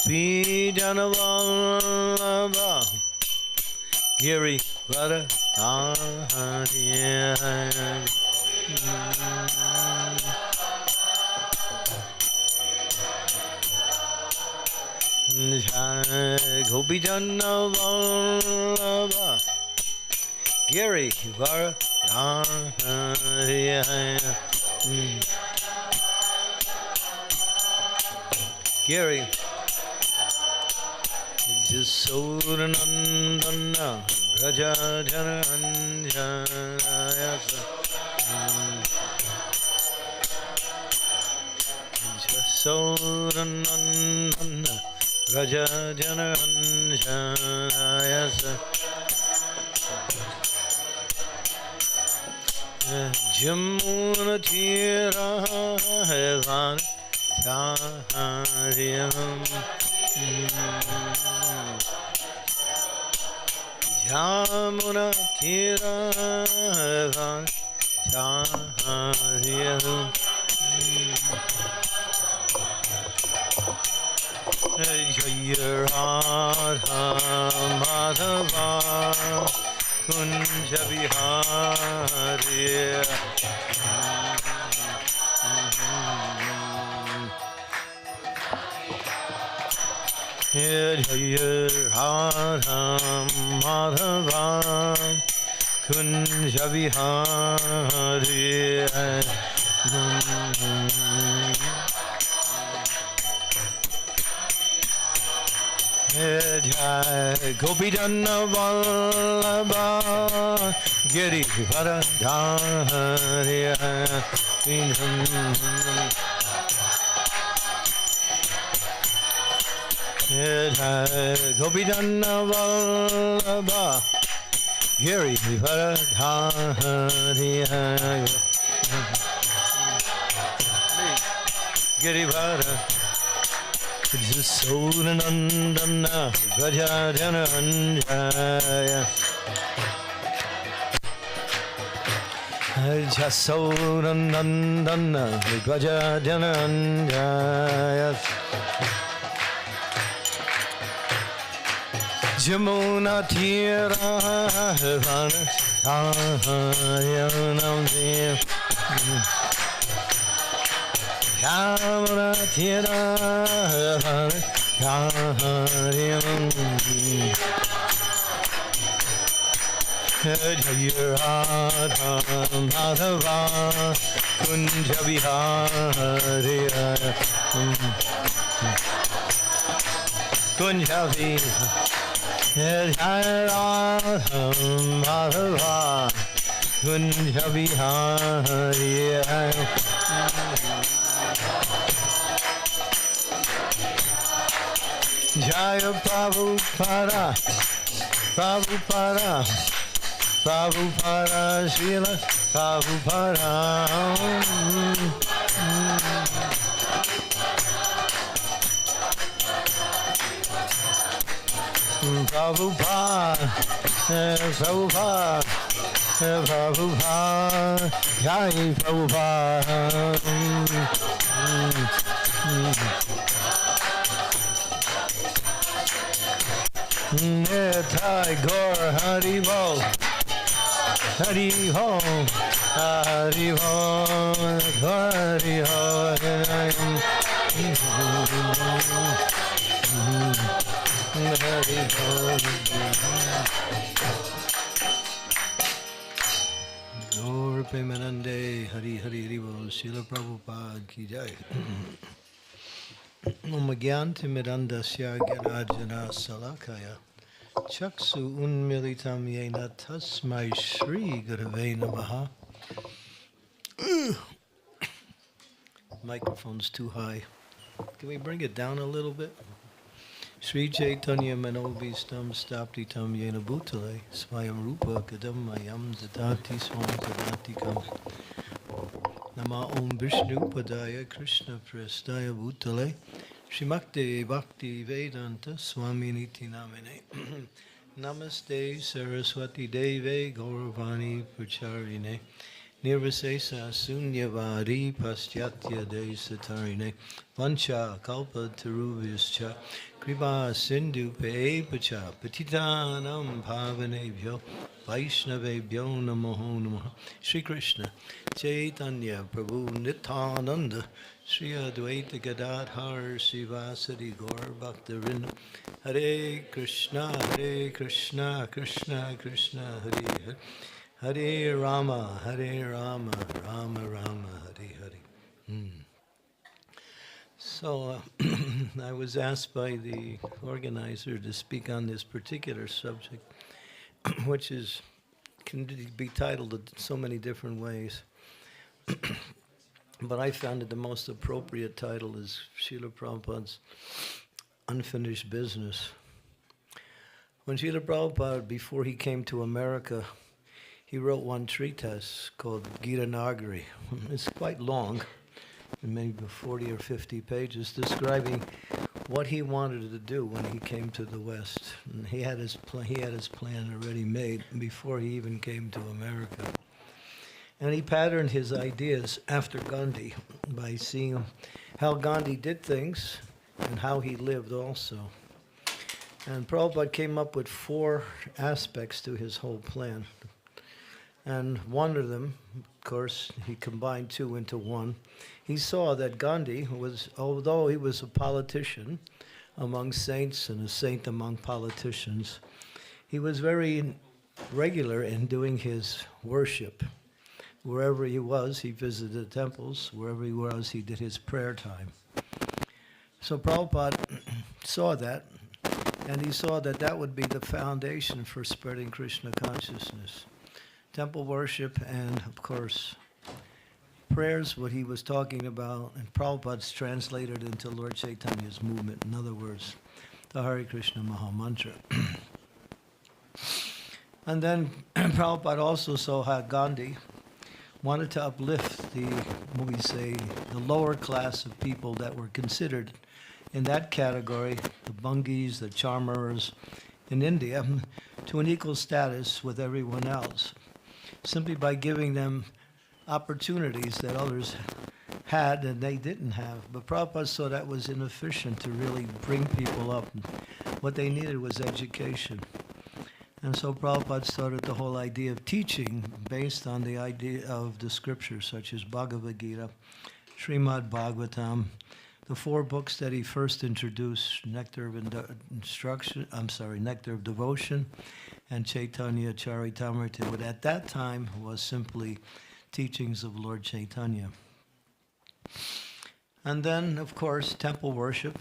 Gopi Janavallabha Giri Vara Gopi Janavallabha Giri Vara Giri Jasodanandana Raja Jananjayasa Jasodanandana Raja Jananjayasa Jamuna Tira Hevan Charyam Jamuna Tira Hevan Charyam Jaya Radha Madhava Kunja Vihari Jaya Radha Madhava Kunja Vihari Gopi Janavallabha Giri Varadhari Gopi Janavallabha Giri Varadhari Giri Varadhari Jasodanandana Raja Jananjaya Jasodanandana Raja Jananjaya Jamuna Tira Vanayayanam Jamuna Tira Vanayayanam Jaya Radha Madhava Kunja Vihari Kunja Vihari Jaya Radha Madhava Kunja Vihari Jaya Prabhupada Prabhupada Prabhupada Srila Prabhupada Prabhupada Prabhupada Prabhupada Jai Prabhupada Nitai Gaur Hari Bol Hari Bol Hari Bol Hari Bol Hari Bol Gaur Premanande Hari Hari Hari Bol Srila Prabhupada Ki Jai Om Gyanti Mirandasya Gyanajana Salakaya Chaksu Unmilitam Yena Tasmai Shri Gurave Namaha. Microphone's too high. Can we bring it down a little bit? Sri Chaitanya Manobhistam Staptitam Yena Bhutale Swayam Rupa Kadam Mayam Dadati Swam Kadatikam Nama Om Vishnu Padaya Krishna Prastaya Bhutale Shrimakti Bhakti Vedanta Swami Niti Namine Namaste Saraswati Deve Gauravani Pracharine Nirvisesa Sunyavari Pastyatya Desatarine Vancha Kalpa Taruvischa Kripa Sindhu Pepacha Patitanam Pavanebhyo Vaishnavebhyo Namo Namaha Shri Krishna Chaitanya Prabhu Nityananda Shri Advaita Gadadhar Sivasadi Gaur Bhaktarinda Hare Krishna Krishna Krishna Hare Hare Hare Rama, Rama Rama, Hare Hare. So I was asked by the organizer to speak on this particular subject, which can be titled in so many different ways. But I found that the most appropriate title is Srila Prabhupada's Unfinished Business. When Srila Prabhupada, before he came to America, he wrote one treatise called Gita Nagari. It's quite long, maybe 40 or 50 pages, describing what he wanted to do when he came to the West. And he had his plan already made before he even came to America. And he patterned his ideas after Gandhi by seeing how Gandhi did things and how he lived also. And Prabhupada came up with 4 aspects to his whole plan. And one of them, of course, he combined 2 into 1. He saw that Gandhi was, although he was a politician among saints and a saint among politicians, he was very regular in doing his worship. Wherever he was, he visited temples. Wherever he was, he did his prayer time. So Prabhupada saw that, and he saw that that would be the foundation for spreading Krishna consciousness. Temple worship and, of course, prayers, what he was talking about, and Prabhupada's translated into Lord Chaitanya's movement. In other words, the Hare Krishna Maha Mantra. And then Prabhupada also saw how Gandhi wanted to uplift the lower class of people that were considered in that category, the Bungis, the Charmers in India, to an equal status with everyone else, simply by giving them opportunities that others had and they didn't have. But Prabhupada saw that was inefficient to really bring people up. What they needed was education. And so Prabhupada started the whole idea of teaching based on the idea of the scriptures, such as Bhagavad Gita, Srimad Bhagavatam, the 4 books that he first introduced, Nectar of Devotion, and Chaitanya Charitamrita, but at that time was simply teachings of Lord Chaitanya. And then, of course, temple worship.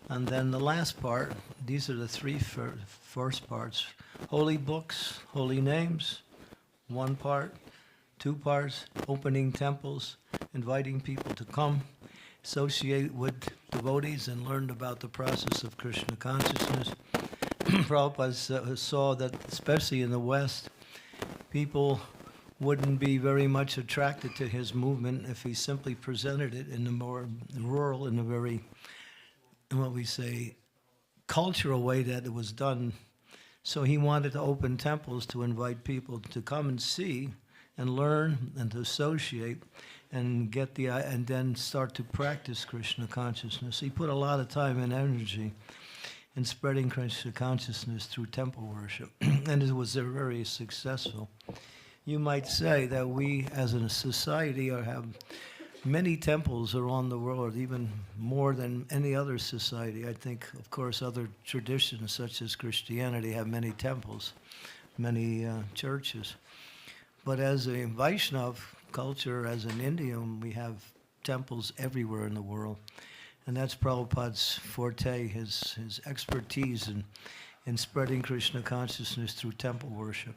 And then the last part, these are the 3 first parts. Holy books, holy names, 1 part. 2 parts, opening temples, inviting people to come, associate with devotees and learn about the process of Krishna consciousness. Prabhupada saw that, especially in the West, people wouldn't be very much attracted to his movement if he simply presented it in a more rural, in a very, cultural way that it was done. So he wanted to open temples to invite people to come and see and learn and to associate and and then start to practice Krishna consciousness. He put a lot of time and energy in spreading Krishna consciousness through temple worship, and it was very successful. You might say that we as a society have many temples around the world, even more than any other society. I think, of course, other traditions such as Christianity have many temples, many churches. But as a Vaishnava culture, as an Indian, we have temples everywhere in the world. And that's Prabhupada's forte, his expertise in spreading Krishna consciousness through temple worship.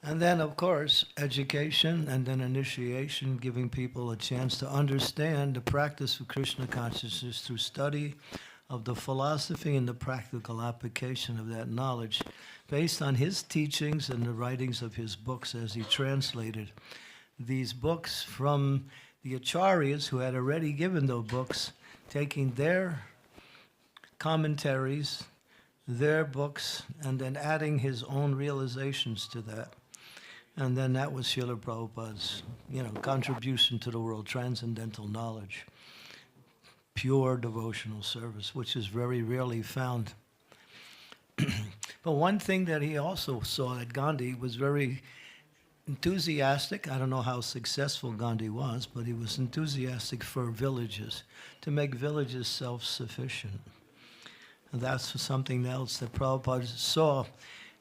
And then, of course, education and then initiation, giving people a chance to understand the practice of Krishna consciousness through study of the philosophy and the practical application of that knowledge based on his teachings and the writings of his books as he translated these books from the acharyas who had already given those books, taking their commentaries, their books, and then adding his own realizations to that. And then that was Srila Prabhupada's, contribution to the world, transcendental knowledge, pure devotional service, which is very rarely found. But one thing that he also saw that Gandhi was very enthusiastic. I don't know how successful Gandhi was, but he was enthusiastic for villages, to make villages self-sufficient. And that's something else that Prabhupada saw.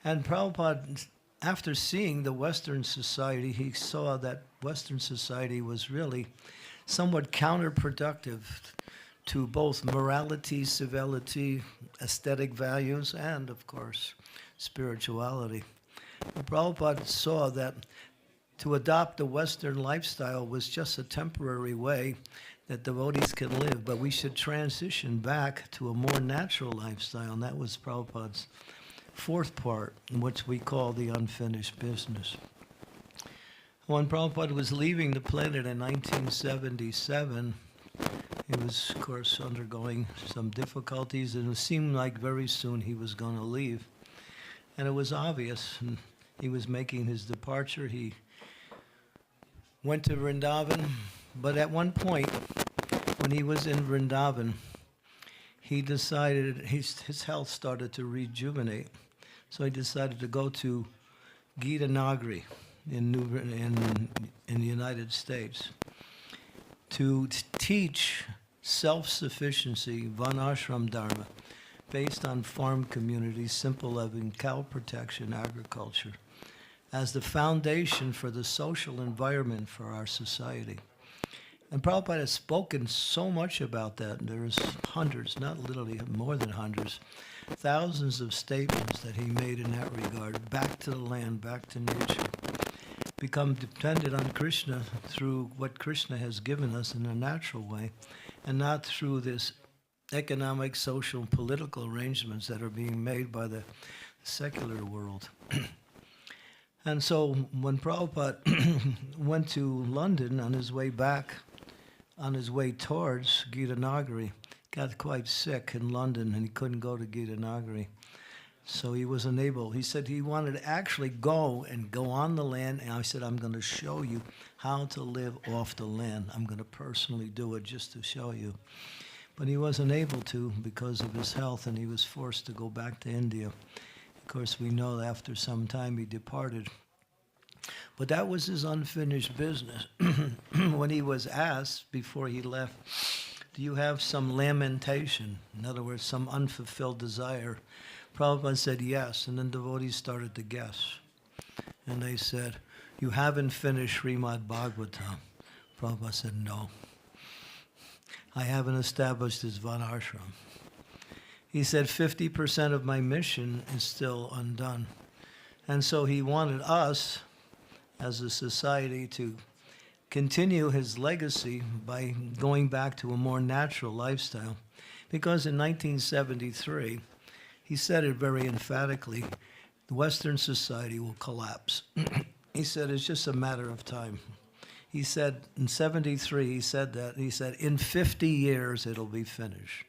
And Prabhupada, after seeing the Western society, he saw that Western society was really somewhat counterproductive to both morality, civility, aesthetic values, and, of course, spirituality. And Prabhupada saw that to adopt the Western lifestyle was just a temporary way that devotees can live, but we should transition back to a more natural lifestyle, and that was Prabhupada's fourth part, which we call the unfinished business. When Prabhupada was leaving the planet in 1977, he was, of course, undergoing some difficulties, and it seemed like very soon he was going to leave. And it was obvious, and he was making his departure. He went to Vrindavan, but at one point, when he was in Vrindavan, he decided his health started to rejuvenate. So he decided to go to Gita Nagari in the United States to teach self-sufficiency, Varnashram Dharma, based on farm communities, simple living, cow protection, agriculture, as the foundation for the social environment for our society. And Prabhupada has spoken so much about that. There's hundreds, not literally, more than hundreds, thousands of statements that he made in that regard, back to the land, back to nature. Become dependent on Krishna through what Krishna has given us in a natural way, and not through this economic, social, political arrangements that are being made by the secular world. And so when Prabhupada went to London on his way back, on his way towards Gita Nagari, got quite sick in London and he couldn't go to Gita Nagari. So he was unable. He said he wanted to actually go on the land, and I said, I'm going to show you how to live off the land. I'm going to personally do it just to show you. But he wasn't able to because of his health, and he was forced to go back to India. Of course, we know that after some time he departed. But that was his unfinished business. When he was asked before he left, do you have some lamentation? In other words, some unfulfilled desire? Prabhupada said yes, and then devotees started to guess. And they said, you haven't finished Srimad Bhagavatam. Prabhupada said, no. I haven't established his Varnashram. He said 50% of my mission is still undone. And so he wanted us, as a society, to continue his legacy by going back to a more natural lifestyle. Because in 1973, he said it very emphatically, the Western society will collapse. He said it's just a matter of time. He said in 73, he said that, he said in 50 years it'll be finished.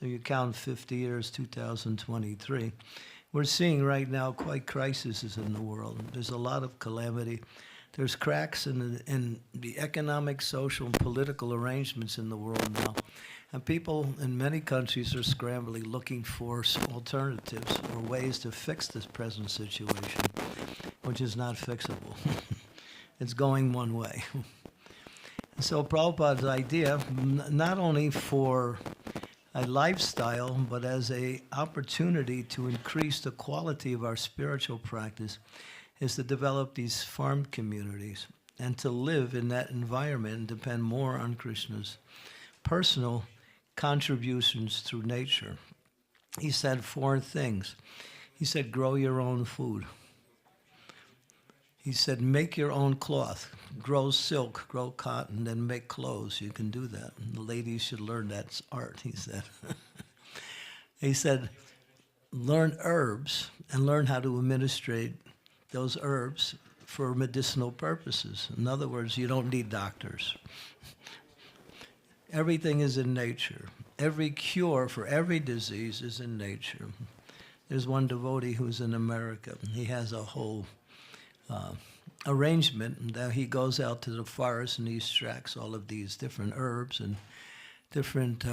So you count 50 years, 2023. We're seeing right now quite crises in the world. There's a lot of calamity. There's cracks in the economic, social, and political arrangements in the world now. And people in many countries are scrambling, looking for alternatives or ways to fix this present situation, which is not fixable. It's going one way. So Prabhupada's idea, not only for a lifestyle, but as an opportunity to increase the quality of our spiritual practice, is to develop these farm communities and to live in that environment and depend more on Krishna's personal contributions through nature. He said 4 things. He said, grow your own food. He said, make your own cloth. Grow silk, grow cotton, then make clothes. You can do that. The ladies should learn that art, he said. He said, learn herbs and learn how to administrate those herbs for medicinal purposes. In other words, you don't need doctors. Everything is in nature. Every cure for every disease is in nature. There's one devotee who's in America. He has a whole arrangement that he goes out to the forest and he extracts all of these different herbs and different.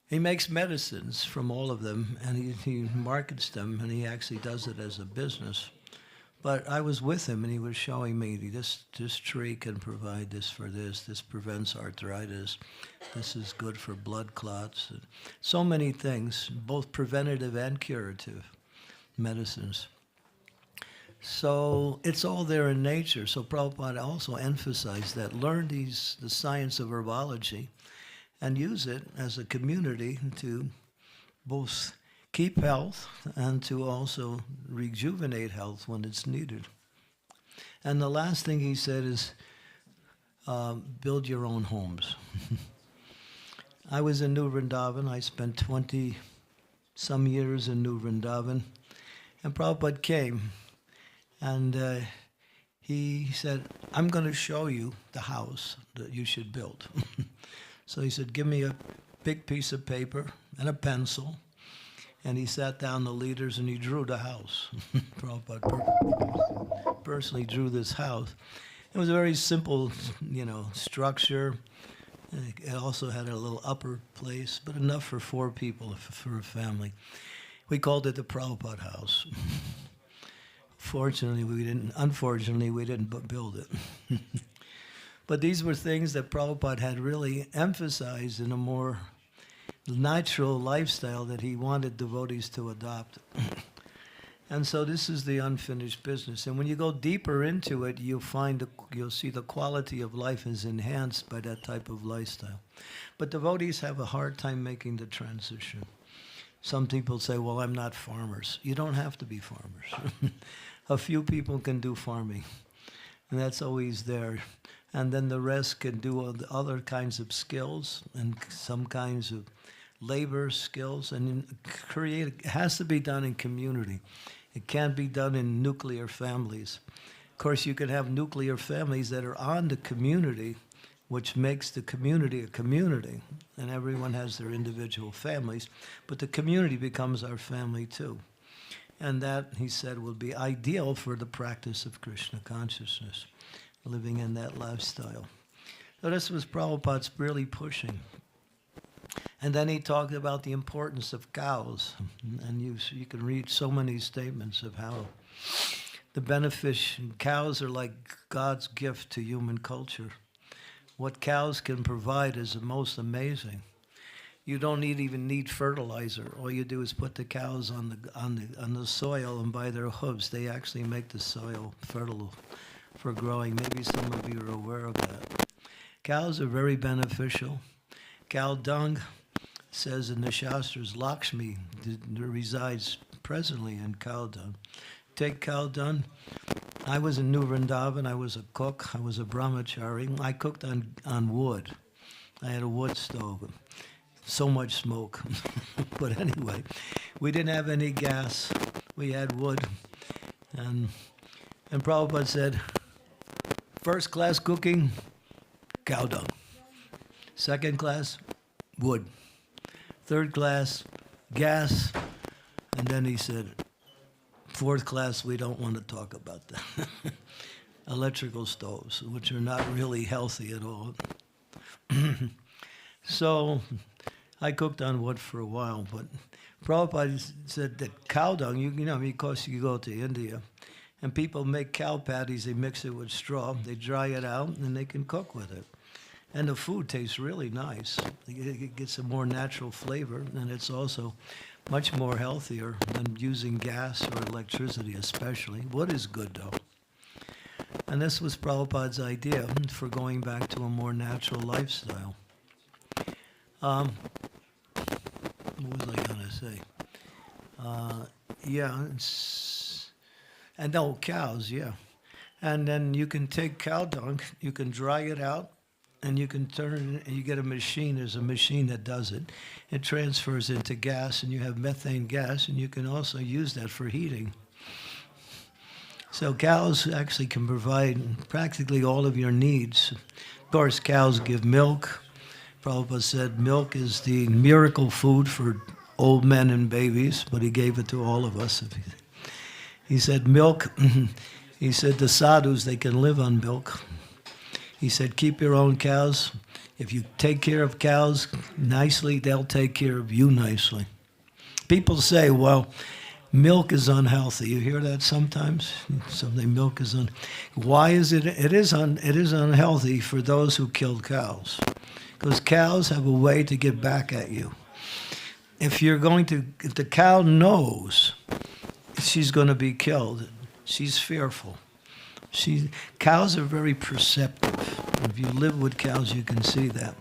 He makes medicines from all of them, and he markets them, and he actually does it as a business. But I was with him, and he was showing me this tree can provide this for this. This prevents arthritis. This is good for blood clots. So many things, both preventative and curative medicines. So it's all there in nature. So Prabhupada also emphasized that. Learn the science of herbology and use it as a community to both keep health and to also rejuvenate health when it's needed. And the last thing he said is build your own homes. I was in New Vrindavan. I spent 20-some years in New Vrindavan. And Prabhupada came and he said, I'm going to show you the house that you should build. So he said, give me a big piece of paper and a pencil. And he sat down the leaders and he drew the house. Prabhupada personally drew this house. It was a very simple, structure. It also had a little upper place, but enough for 4 people, for a family. We called it the Prabhupada house. Unfortunately, we didn't build it. But these were things that Prabhupada had really emphasized in a more natural lifestyle that he wanted devotees to adopt. And so this is the unfinished business. And when you go deeper into it, you'll see the quality of life is enhanced by that type of lifestyle. But devotees have a hard time making the transition. Some people say, well, I'm not farmers. You don't have to be farmers. A few people can do farming, and that's always there. And then the rest can do other kinds of skills and some kinds of labor skills. And it has to be done in community. It can't be done in nuclear families. Of course, you can have nuclear families that are on the community, which makes the community a community. And everyone has their individual families. But the community becomes our family too. And that, he said, will be ideal for the practice of Krishna consciousness, living in that lifestyle. So this was Prabhupada's really pushing. And then he talked about the importance of cows. And you can read so many statements of how cows are like God's gift to human culture. What cows can provide is the most amazing. You don't even need fertilizer. All you do is put the cows on the soil, and by their hooves, they actually make the soil fertile for growing. Maybe some of you are aware of that. Cows are very beneficial. Cow dung, says in the Shastras, Lakshmi resides presently in cow dung. Take cow dung. I was in New Vrindavan. I was a cook. I was a brahmachari. I cooked on wood. I had a wood stove. So much smoke. But anyway, we didn't have any gas. We had wood. And Prabhupada said, first class cooking, cow dung. Second class, wood. Third class, gas. And then he said, fourth class, we don't want to talk about that. Electrical stoves, which are not really healthy at all. So I cooked on wood for a while, but Prabhupada said that cow dung, because you go to India, and people make cow patties, they mix it with straw, they dry it out, and they can cook with it. And the food tastes really nice. It gets a more natural flavor, and it's also much more healthier than using gas or electricity especially. Wood is good, though. And this was Prabhupada's idea for going back to a more natural lifestyle. What was I going to say? Cows, yeah. And then you can take cow dung, you can dry it out, and you can turn it, and you get a machine. There's a machine that does it. It transfers into gas, and you have methane gas, and you can also use that for heating. So cows actually can provide practically all of your needs. Of course, cows give milk. Prabhupada said milk is the miracle food for old men and babies, but he gave it to all of us. He said milk, He said the sadhus, they can live on milk. He said, keep your own cows. If you take care of cows nicely, they'll take care of you nicely. People say, well, milk is unhealthy. You hear that sometimes? Something milk is Why is it? It is unhealthy for those who kill cows. Because cows have a way to get back at you. If the cow knows she's going to be killed, she's fearful. Cows are very perceptive. If you live with cows, you can see that.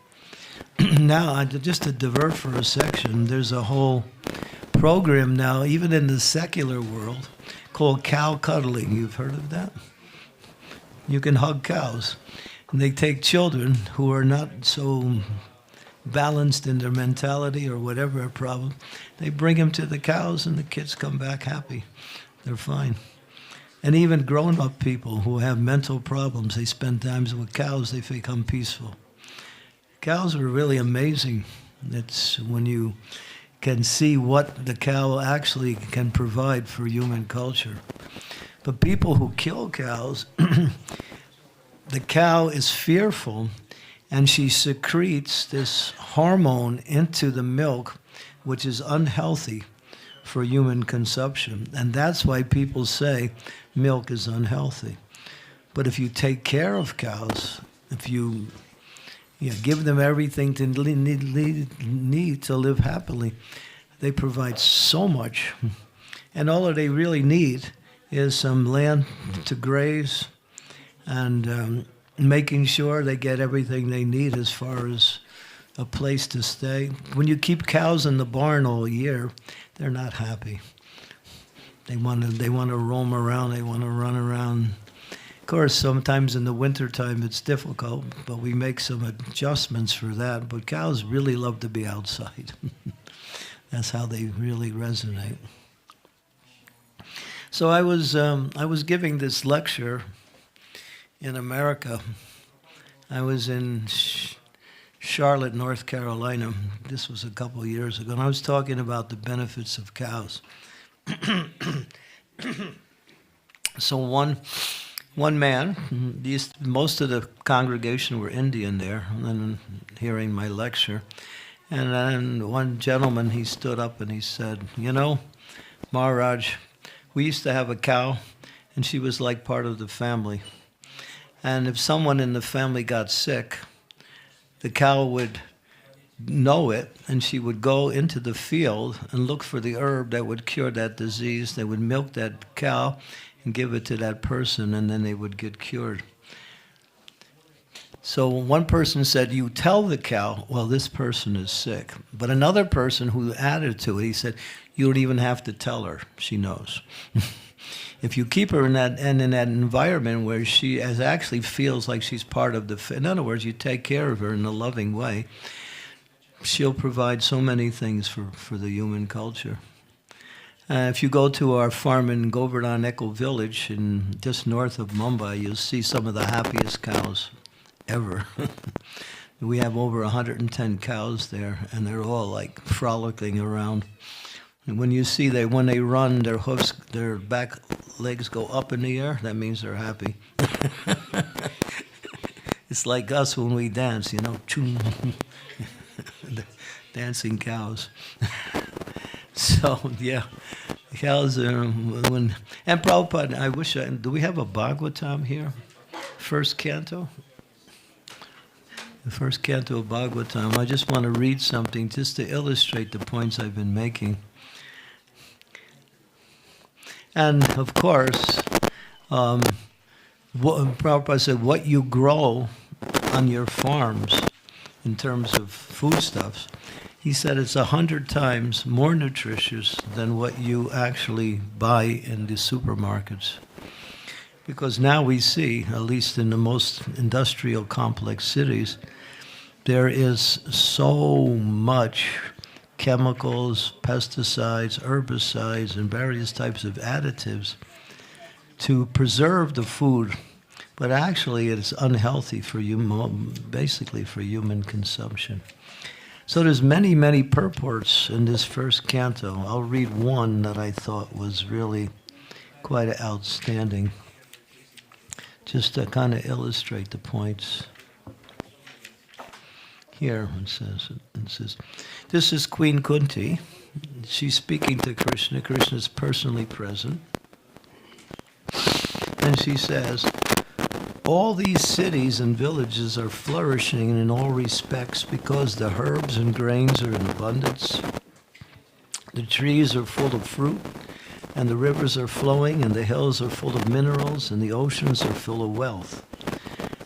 Now, just to divert for a section, there's a whole program now, even in the secular world, called cow cuddling. You've heard of that? You can hug cows. And they take children who are not so balanced in their mentality or whatever problem. They bring them to the cows and the kids come back happy. They're fine. And even grown-up people who have mental problems, they spend times with cows, they become peaceful. Cows are really amazing. It's when you can see what the cow actually can provide for human culture. But people who kill cows, the cow is fearful, and she secretes this hormone into the milk, which is unhealthy for human consumption. And that's why people say milk is unhealthy. But if you take care of cows, if you give them everything to need to live happily, they provide so much. And all that they really need is some land to graze and making sure they get everything they need as far as a place to stay. When you keep cows in the barn all year, they're not happy. They want to roam around. They want to run around. Of course, sometimes in the wintertime it's difficult, but we make some adjustments for that. But cows really love to be outside. That's how they really resonate. So I was giving this lecture in America. I was in Charlotte, North Carolina. This was a couple of years ago, and I was talking about the benefits of cows. So one man, most of the congregation were Indian there, and hearing my lecture, and then one gentleman, he stood up and he said, Maharaj, we used to have a cow, and she was like part of the family. And if someone in the family got sick, the cow would know it, and she would go into the field and look for the herb that would cure that disease. They would milk that cow and give it to that person, and then they would get cured. So one person said, you tell the cow, well, this person is sick. But another person who added to it, he said, you don't even have to tell her. She knows. If you keep her in that environment where she actually feels like she's part of in other words, you take care of her in a loving way, she'll provide so many things for the human culture. If you go to our farm in Govardhan Echo Village, just north of Mumbai, you'll see some of the happiest cows ever. We have over 110 cows there, and they're all like frolicking around. And when you see when they run, their hoofs, their back legs go up in the air, that means they're happy. It's like us when we dance, dancing cows. So, yeah, cows are, and Prabhupada, do we have a Bhagavatam here? First canto? The first canto of Bhagavatam. I just want to read something just to illustrate the points I've been making. And of course, Prabhupada said, what you grow on your farms in terms of foodstuffs, he said it's 100 times more nutritious than what you actually buy in the supermarkets. Because now we see, at least in the most industrial complex cities, there is so much chemicals, pesticides, herbicides, and various types of additives to preserve the food, but actually it's unhealthy for basically for human consumption. So there's many, many purports in this first canto. I'll read one that I thought was really quite outstanding. just to kind of illustrate the points. Here it says, this is Queen Kunti. She's speaking to Krishna. Krishna is personally present. And she says, all these cities and villages are flourishing in all respects because the herbs and grains are in abundance. The trees are full of fruit, and the rivers are flowing, and the hills are full of minerals, and the oceans are full of wealth.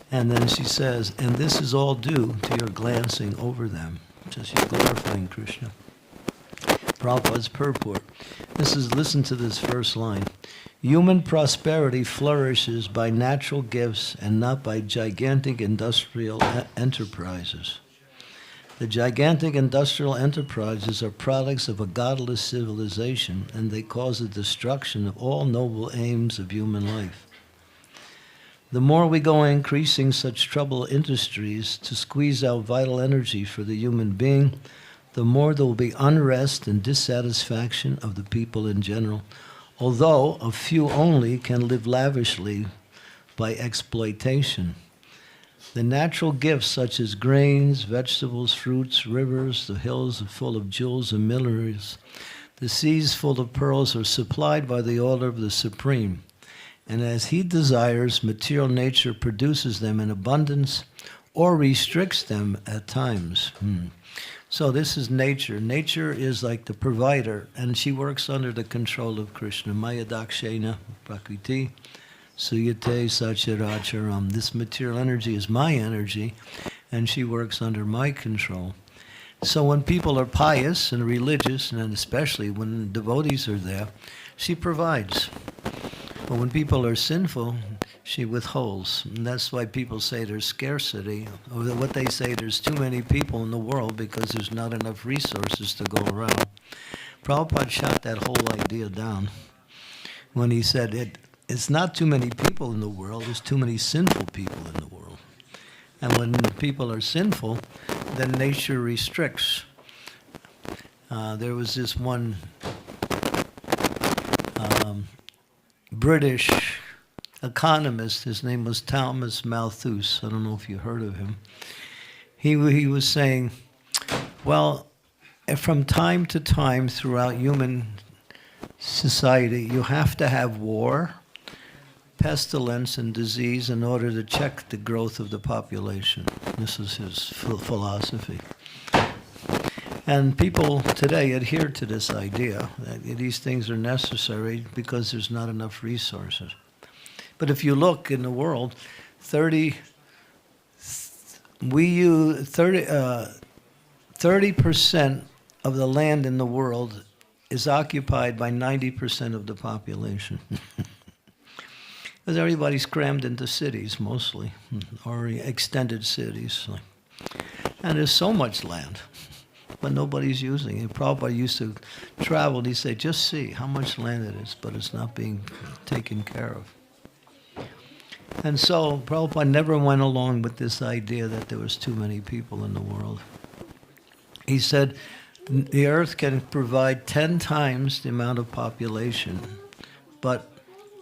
And then she says, and this is all due to your glancing over them. So she's glorifying Krishna. Prabhupada's purport. Listen to this first line. Human prosperity flourishes by natural gifts and not by gigantic industrial enterprises. The gigantic industrial enterprises are products of a godless civilization, and they cause the destruction of all noble aims of human life. The more we go increasing such troubled industries to squeeze out vital energy for the human being, the more there will be unrest and dissatisfaction of the people in general, although a few only can live lavishly by exploitation. The natural gifts such as grains, vegetables, fruits, rivers, the hills are full of jewels and minerals, the seas full of pearls are supplied by the order of the Supreme. And as he desires, material nature produces them in abundance or restricts them at times. So this is nature. Nature is like the provider, and she works under the control of Krishna. Maya dakshena prakriti suyate sacharacharam. This material energy is my energy, and she works under my control. So when people are pious and religious, and especially when devotees are there, she provides. But when people are sinful, she withholds. And that's why people say there's scarcity, or what they say, there's too many people in the world because there's not enough resources to go around. Prabhupada shot that whole idea down when he said it's not too many people in the world, there's too many sinful people in the world. And when people are sinful, then nature restricts. There was this one British economist, his name was Thomas Malthus. I don't know if you heard of him. He was saying, well, from time to time throughout human society, you have to have war, pestilence, and disease in order to check the growth of the population. This is his philosophy. And people today adhere to this idea that these things are necessary because there's not enough resources. But if you look in the world, 30% of the land in the world is occupied by 90% of the population. Because everybody's crammed into cities mostly, or extended cities. And there's so much land, but nobody's using it. Prabhupada used to travel and he'd say, just see how much land it is, but it's not being taken care of. And so Prabhupada never went along with this idea that there was too many people in the world. He said, the earth can provide 10 times the amount of population, but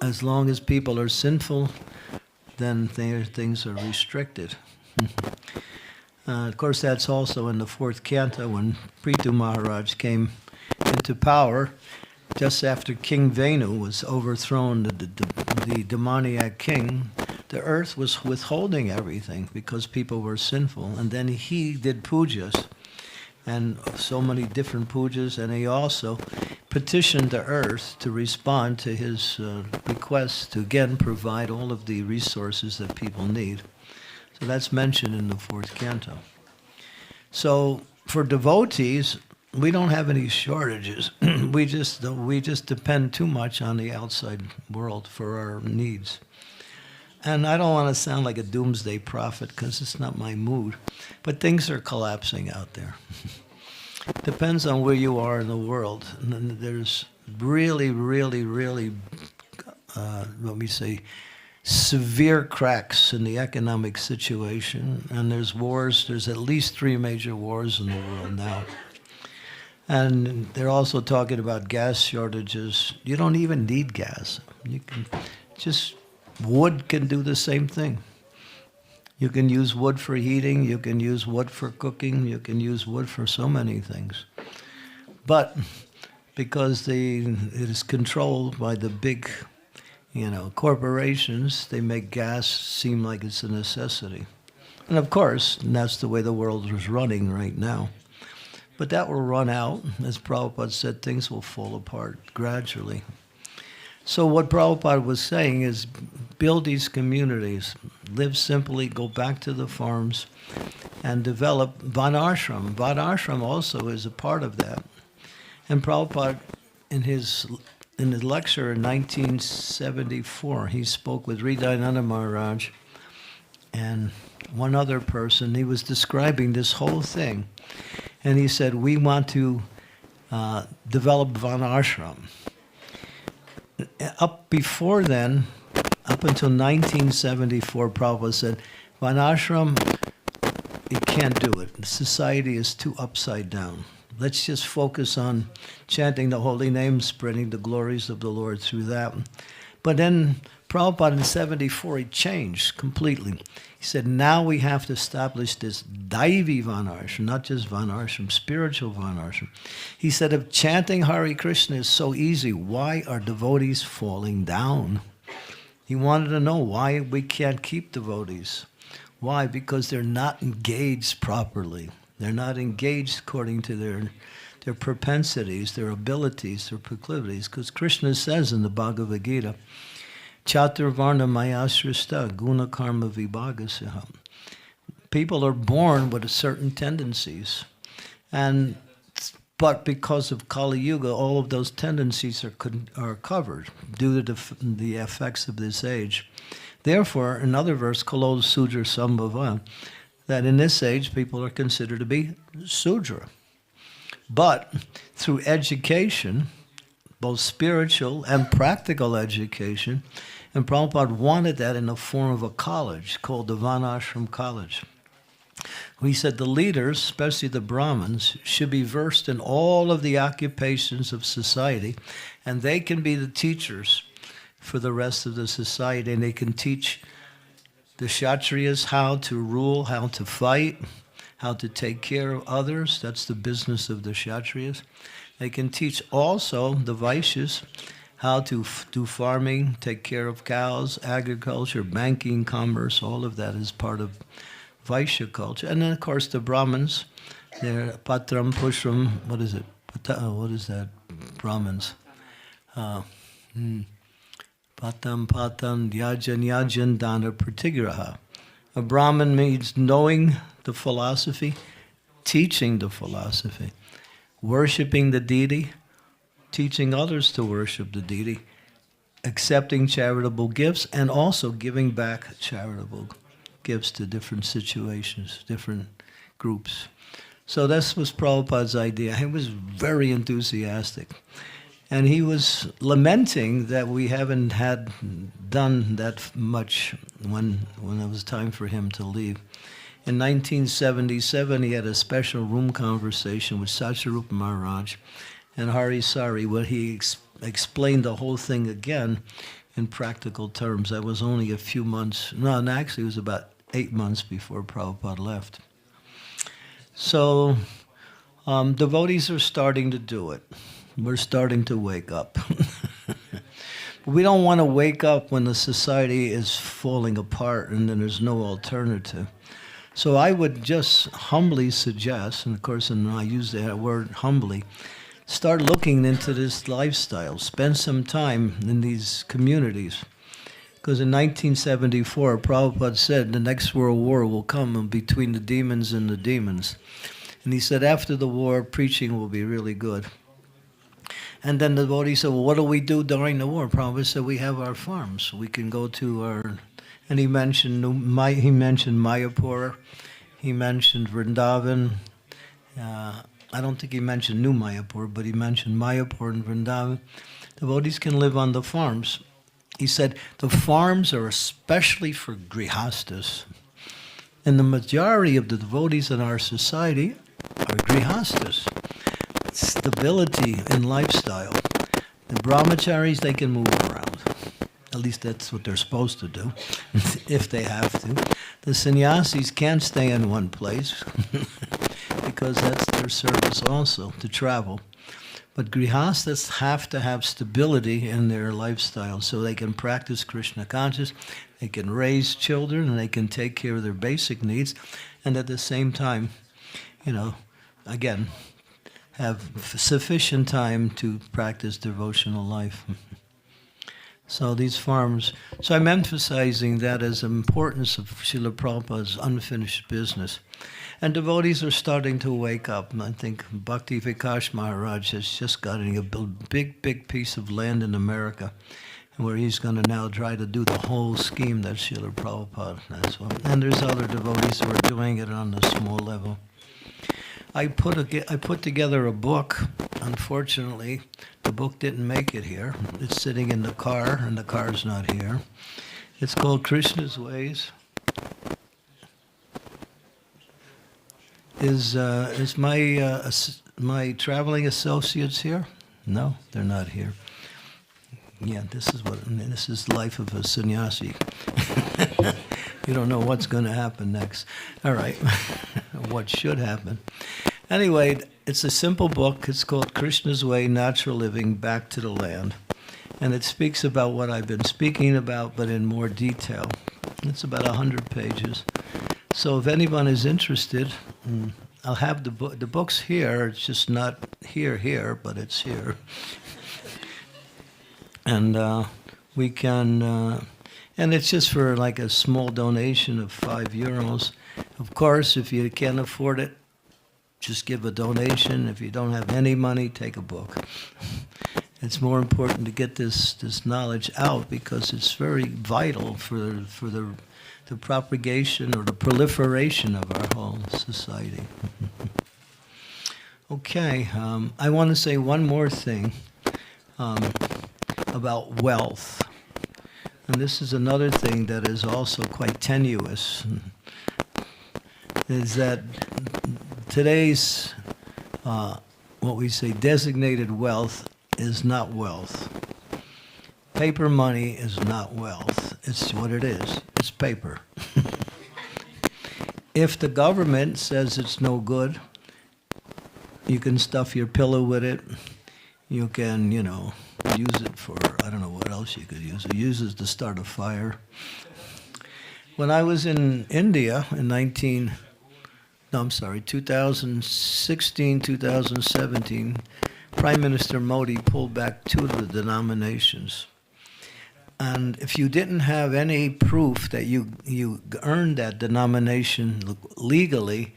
as long as people are sinful, then things are restricted. Of course, that's also in the 4th canto when Prithu Maharaj came into power just after King Venu was overthrown, the demoniac king. The earth was withholding everything because people were sinful. And then he did pujas, and so many different pujas, and he also petitioned the earth to respond to his request to again provide all of the resources that people need. So that's mentioned in the 4th canto. So for devotees, we don't have any shortages. we just depend too much on the outside world for our needs. And I don't want to sound like a doomsday prophet because it's not my mood, but things are collapsing out there. Depends on where you are in the world. And there's really, severe cracks in the economic situation, and there's wars. There's at least 3 major wars in the world now. And they're also talking about gas shortages. You don't even need gas. You can just Wood can do the same thing. You can use wood for heating, you can use wood for cooking, you can use wood for so many things. But because it is controlled by the big, corporations, they make gas seem like it's a necessity. And of course, that's the way the world is running right now. But that will run out. As Prabhupada said, things will fall apart gradually. So what Prabhupada was saying is build these communities, live simply, go back to the farms, and develop Varnashram. Varnashram also is a part of that. And Prabhupada, in his lecture in 1974, he spoke with Hridayananda Maharaj and one other person. He was describing this whole thing. And he said, we want to develop Varnashram. Up before then, up until 1974, Prabhupada said, Varnashram, you can't do it. The society is too upside down. Let's just focus on chanting the holy name, spreading the glories of the Lord through that. But then Prabhupada in 74, he changed completely. He said, now we have to establish this Daivi Varnashram, not just Varnashram, spiritual Varnashram. He said, if chanting Hare Krishna is so easy, why are devotees falling down? He wanted to know why we can't keep devotees. Why? Because they're not engaged properly. They're not engaged according to their propensities, their abilities, their proclivities. Because Krishna says in the Bhagavad Gita, Chaturvarna mayasrista guna karma vibhagasya. People are born with certain tendencies. But because of Kali Yuga, all of those tendencies are covered due to the effects of this age. Therefore, another verse, Kalo Sudra Sambhava, that in this age people are considered to be Sudra. But through education, both spiritual and practical education, and Prabhupada wanted that in the form of a college called the Varnashram College. He said the leaders, especially the Brahmins, should be versed in all of the occupations of society, and they can be the teachers for the rest of the society, and they can teach the Kshatriyas how to rule, how to fight, how to take care of others. That's the business of the Kshatriyas. They can teach also the Vaishyas how to do farming, take care of cows, agriculture, banking, commerce. All of that is part of Vaishya culture. And then, of course, the Brahmins, they're Patram, Pushram, what is it? What is that? Brahmins. Patam, Yajan, Dana, Pratigraha. A Brahmin means knowing the philosophy, teaching the philosophy, worshipping the deity, teaching others to worship the deity, accepting charitable gifts, and also giving back charitable gifts to different situations, different groups. So this was Prabhupada's idea. He was very enthusiastic. And he was lamenting that we haven't had done that much when it was time for him to leave. In 1977, he had a special room conversation with Satyarupa Maharaj and Hari Sari, where he explained the whole thing again in practical terms. That was only a few months, no, actually it was about 8 months before Prabhupada left. So devotees are starting to do it. We're starting to wake up. But we don't want to wake up when the society is falling apart and then there's no alternative. So I would just humbly suggest, and of course, and I use that word humbly, start looking into this lifestyle. Spend some time in these communities. Because in 1974, Prabhupada said the next world war will come between the demons and the demons. And he said after the war, preaching will be really good. And then the devotee said, well, what do we do during the war? Prabhupada said, we have our farms. We can go to our... And he mentioned Mayapur, he mentioned Vrindavan. I don't think he mentioned New Mayapur, but he mentioned Mayapur and Vrindavan. Devotees can live on the farms. He said, the farms are especially for grihastas. And the majority of the devotees in our society are grihastas. Stability in lifestyle. The brahmacharis, they can move around. At least that's what they're supposed to do, if they have to. The sannyasis can't stay in one place because that's their service also, to travel. But grihasthas have to have stability in their lifestyle so they can practice Krishna consciousness, they can raise children, and they can take care of their basic needs, and at the same time, again, have sufficient time to practice devotional life. So these farms, so I'm emphasizing that as the importance of Srila Prabhupada's unfinished business. And devotees are starting to wake up. And I think Bhakti Vikas Maharaj has just gotten a big piece of land in America where he's going to now try to do the whole scheme that Srila Prabhupada has. And there's other devotees who are doing it on a small level. I put together a book. Unfortunately, the book didn't make it here. It's sitting in the car, and the car's not here. It's called Krishna's Ways. Is my traveling associates here? No, they're not here. Yeah, this is life of a sannyasi. You don't know what's going to happen next. All right, what should happen. Anyway, it's a simple book. It's called Krishna's Way, Natural Living, Back to the Land. And it speaks about what I've been speaking about, but in more detail. It's about 100 pages. So if anyone is interested, I'll have the book. The book's here. It's just not here, but it's here. And we can, and it's just for like a small donation of €5. Of course, if you can't afford it, just give a donation. If you don't have any money, take a book. It's more important to get this knowledge out because it's very vital for the propagation or the proliferation of our whole society. Okay, I want to say one more thing about wealth. And this is another thing that is also quite tenuous, is that today's, what we say, designated wealth is not wealth. Paper money is not wealth. It's what it is. It's paper. If the government says it's no good, you can stuff your pillow with it. You can, use it for, I don't know what else you could use. It uses to start a fire. When I was in India in 2016, 2017, Prime Minister Modi pulled back 2 of the denominations. And if you didn't have any proof that you earned that denomination legally,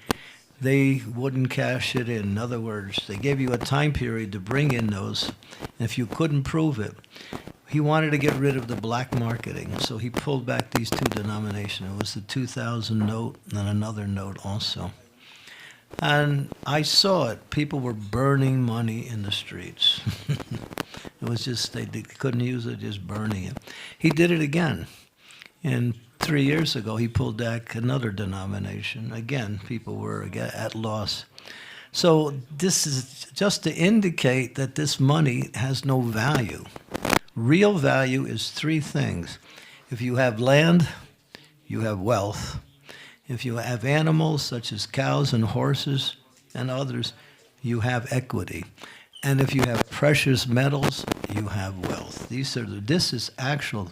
they wouldn't cash it in. In other words, they gave you a time period to bring in those. And if you couldn't prove it, he wanted to get rid of the black marketing. So he pulled back these 2 denominations. It was the 2000 note and another note also. And I saw it. People were burning money in the streets. It was just, they couldn't use it, just burning it. He did it again. And 3 years ago, he pulled back another denomination. Again, people were at loss. So this is just to indicate that this money has no value. Real value is 3 things. If you have land, you have wealth. If you have animals such as cows and horses and others, you have equity. And if you have precious metals, you have wealth. This is actual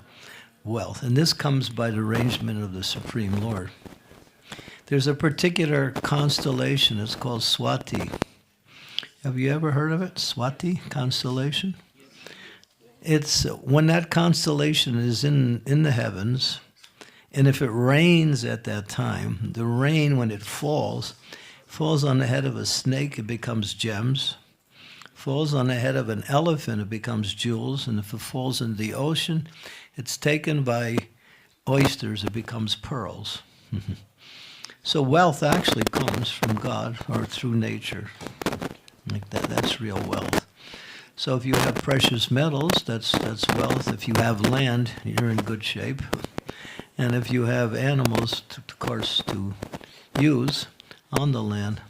wealth, and this comes by the arrangement of the Supreme Lord. There's a particular constellation, it's called Swati. Have you ever heard of it? Swati constellation? It's when that constellation is in the heavens, and if it rains at that time, the rain, when it falls on the head of a snake, it becomes gems. Falls on the head of an elephant, it becomes jewels. And if it falls in the ocean, it's taken by oysters, it becomes pearls. So wealth actually comes from God or through nature. Like that's real wealth. So if you have precious metals, that's wealth. If you have land, you're in good shape. And if you have animals, of course, to use on the land.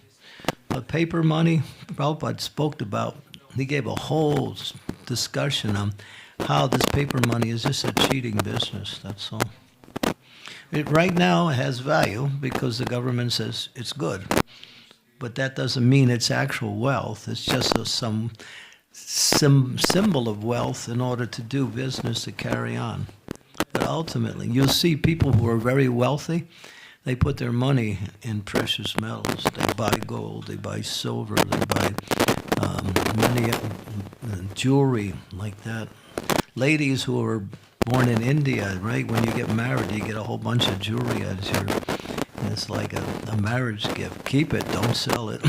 But paper money, Prabhupada spoke about, he gave a whole discussion on how this paper money is just a cheating business, that's all. Right now it has value because the government says it's good. But that doesn't mean it's actual wealth. It's just some symbol of wealth in order to do business to carry on. But ultimately, you'll see people who are very wealthy, they put their money in precious metals. They buy gold, they buy silver, they buy many jewelry like that. Ladies who are born in India, right, when you get married, you get a whole bunch of jewelry as your, it's like a marriage gift. Keep it, don't sell it.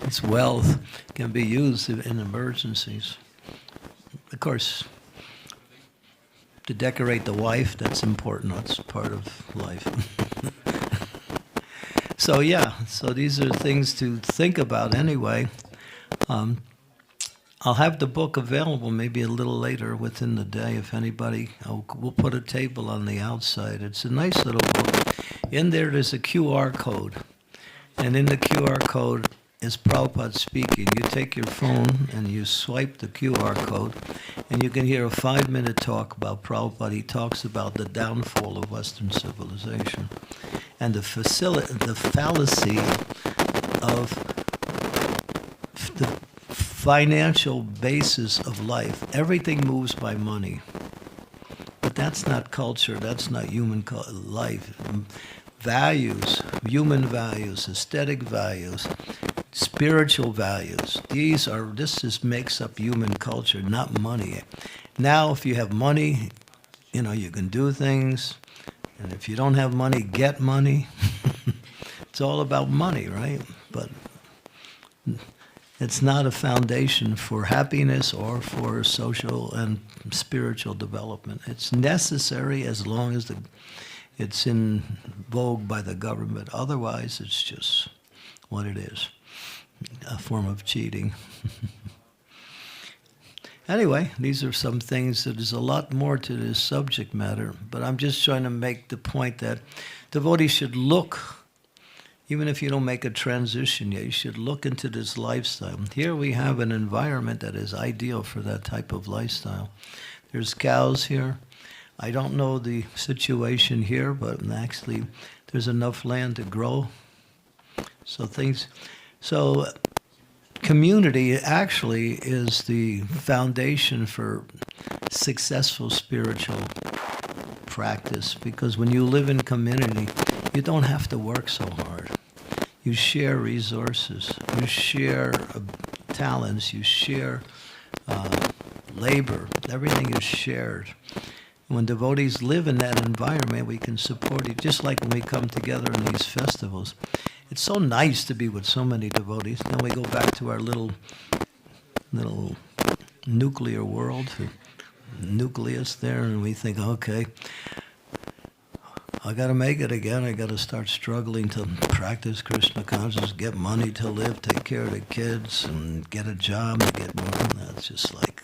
It's wealth, can be used in emergencies. Of course, to decorate the wife, that's important. That's part of life. So yeah, so these are things to think about anyway. I'll have the book available maybe a little later within the day if anybody, we'll put a table on the outside. It's a nice little book. In there's a QR code. And in the QR code is Prabhupada speaking. You take your phone and you swipe the QR code and you can hear a 5-minute talk about Prabhupada. He talks about the downfall of Western civilization and the fallacy of the financial basis of life. Everything moves by money. But that's not culture. That's not human life. Values, human values, aesthetic values, spiritual values. This makes up human culture, not money. Now, if you have money, you can do things. And if you don't have money, get money. It's all about money, right? But it's not a foundation for happiness or for social and spiritual development. It's necessary as long as it's in vogue by the government. Otherwise, it's just what it is, a form of cheating. Anyway, these are some things that is a lot more to this subject matter, but I'm just trying to make the point that devotees should look, even if you don't make a transition yet, you should look into this lifestyle. Here we have an environment that is ideal for that type of lifestyle. There's cows here. I don't know the situation here, but actually there's enough land to grow. So community actually is the foundation for successful spiritual practice, because when you live in community, you don't have to work so hard. You share resources, you share talents, you share labor. Everything is shared. When devotees live in that environment, we can support it, just like when we come together in these festivals. It's so nice to be with so many devotees. Then we go back to our little nuclear world, nucleus there, and we think, okay, I got to make it again. I got to start struggling to practice Krishna consciousness, get money to live, take care of the kids, and get a job and get more. That's just like,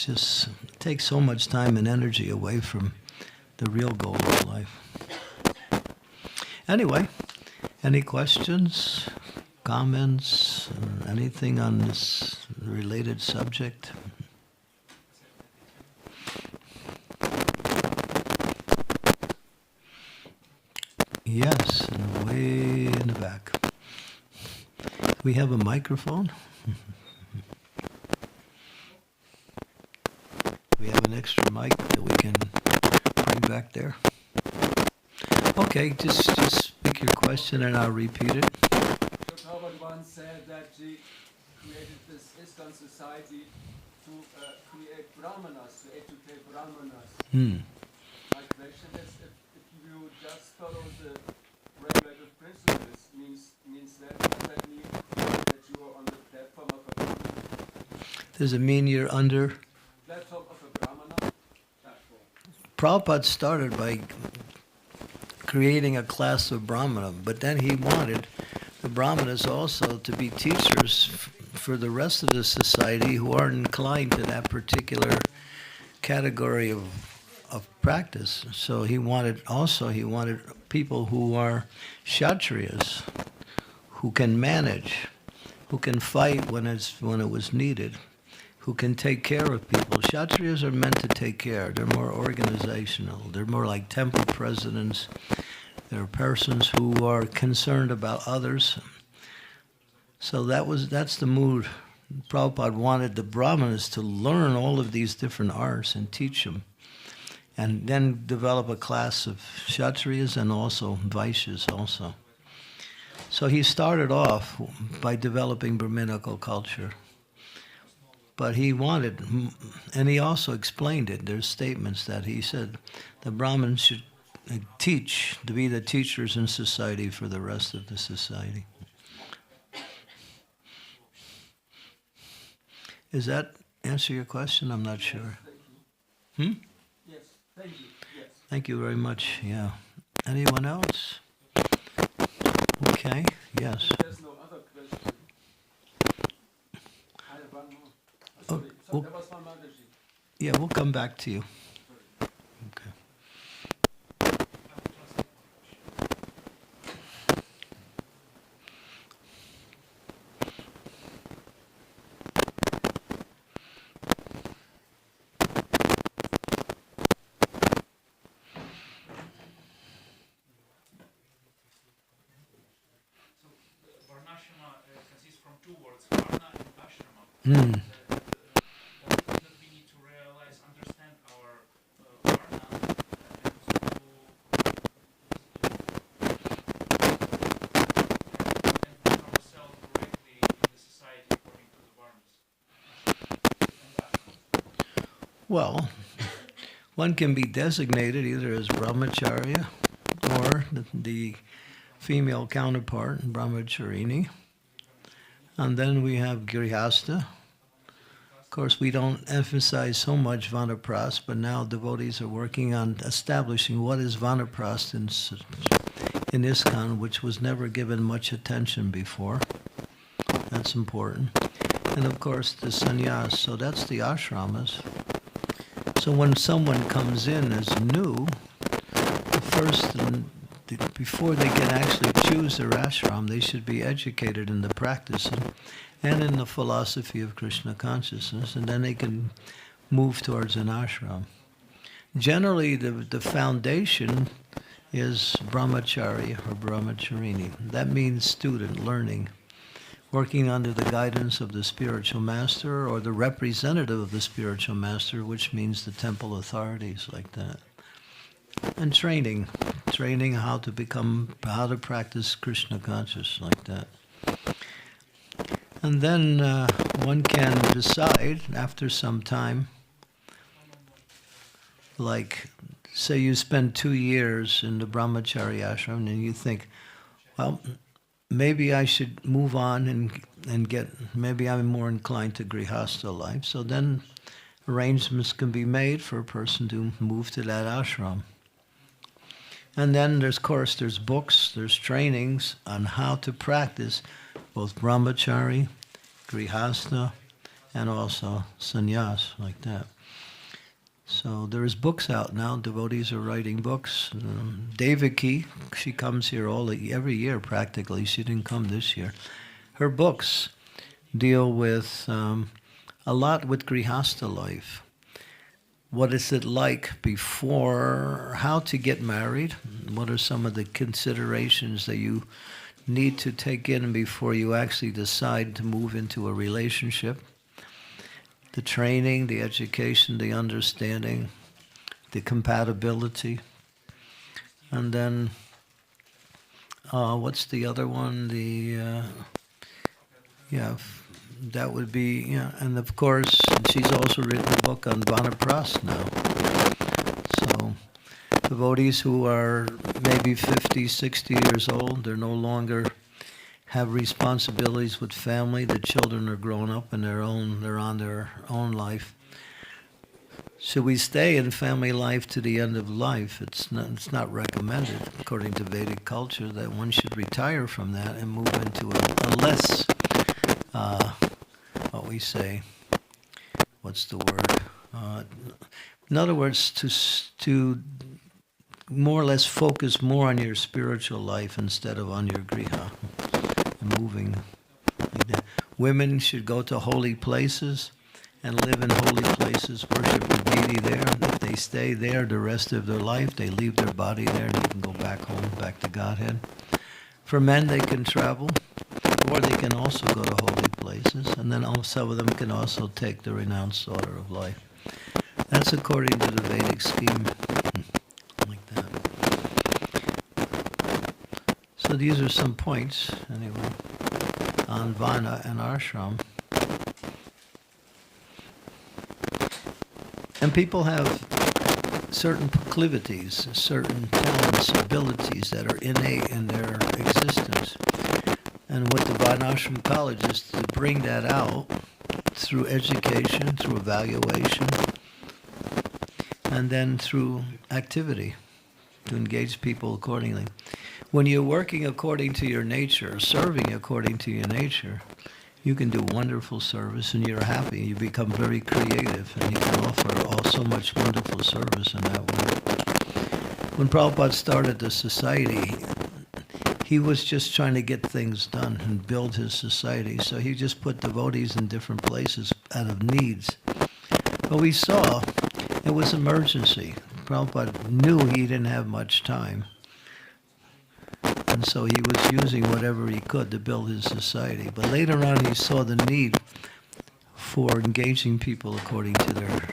it takes so much time and energy away from the real goal of life. Anyway, any questions, comments, anything on this related subject? Yes, and way in the back. We have a microphone. We have an extra mic that we can bring back there. Okay, just speak your question and I'll repeat it. Prabhupada once said that he created this ISKCON society to create brahmanas, to educate brahmanas. My question is, if you just follow the regulative principles, means does that mean that you are on the platform of a brahmana? Does it mean you're under? Platform of a brahmana? Platform. Prabhupada started by creating a class of brahmana, but then he wanted the brahmanas also to be teachers for the rest of the society who aren't inclined to that particular category of practice. So he wanted people who are kshatriyas, who can manage, who can fight when it was needed, who can take care of people. Kshatriyas are meant to take care. They're more organizational. They're more like temple presidents. They're persons who are concerned about others. So that's the mood. Prabhupada wanted the Brahmanas to learn all of these different arts and teach them, and then develop a class of Kshatriyas and also Vaishyas also. So he started off by developing Brahminical culture. But he wanted, and he also explained it, there's statements that he said the Brahmins should teach, to be the teachers in society for the rest of the society. Does that answer your question? I'm not sure. Yes, thank you. Yes. Thank you very much, yeah. Anyone else? Okay, yes. There's no other question. I have one more. Sorry, well, that was from Mataji. Yeah, we'll come back to you. Okay. Varnashrama consists from two words, varna and ashrama. That we need to realize, understand our varna, and put ourselves correctly in the society according to the varnas. Well, one can be designated either as brahmacharya or the female counterpart, brahmacharini. And then we have grihastha. Of course, we don't emphasize so much vanaprast, but now devotees are working on establishing what is vanaprast in ISKCON, which was never given much attention before. That's important. And of course, the sannyas, so that's the ashramas. So when someone comes in as new, before they can actually choose their ashram, they should be educated in the practice and in the philosophy of Krishna consciousness, and then they can move towards an ashram. Generally, the foundation is brahmacharya or brahmacharini. That means student, learning, working under the guidance of the spiritual master or the representative of the spiritual master, which means the temple authorities like that. And training how to practice Krishna consciousness like that. And then one can decide after some time, like say you spend 2 years in the brahmachari ashram and you think, well, maybe I should move on and maybe I'm more inclined to grihastha life. So then arrangements can be made for a person to move to that ashram. And then there's books, there's trainings on how to practice both brahmachari, grihastha, and also sannyas, like that. So there's books out now, devotees are writing books. Devaki, she comes here every year practically, she didn't come this year. Her books deal with a lot with grihastha life. What is it like before, how to get married, what are some of the considerations that you need to take in before you actually decide to move into a relationship, the training, the education, the understanding, the compatibility, and then what's the other one, that would be, and of course, she's also written a book on Vanaprast now. So, devotees who are maybe 50, 60 years old, they're no longer have responsibilities with family. The children are grown up and they're on their own life. Should we stay in family life to the end of life? It's not recommended, according to Vedic culture, that one should retire from that and move into a less, what we say, what's the word? In other words, to more or less focus more on your spiritual life instead of on your griha, and moving like that. Women should go to holy places and live in holy places, worship the deity there. If they stay there the rest of their life, they leave their body there and they can go back home, back to Godhead. For men, they can travel, or they can also go to holy places, and then some of them can also take the renounced order of life. That's according to the Vedic scheme, like that. So these are some points, anyway, on Varna and Ashram. And people have certain proclivities, certain talents, abilities that are innate in their existence. And what the Varnashram College is to bring that out through education, through evaluation, and then through activity, to engage people accordingly. When you're working according to your nature, serving according to your nature, you can do wonderful service and you're happy. You become very creative and you can offer so much wonderful service in that way. When Prabhupada started the society, he was just trying to get things done and build his society. So he just put devotees in different places out of needs. But we saw it was emergency. Prabhupada knew he didn't have much time. And so he was using whatever he could to build his society. But later on he saw the need for engaging people according to their,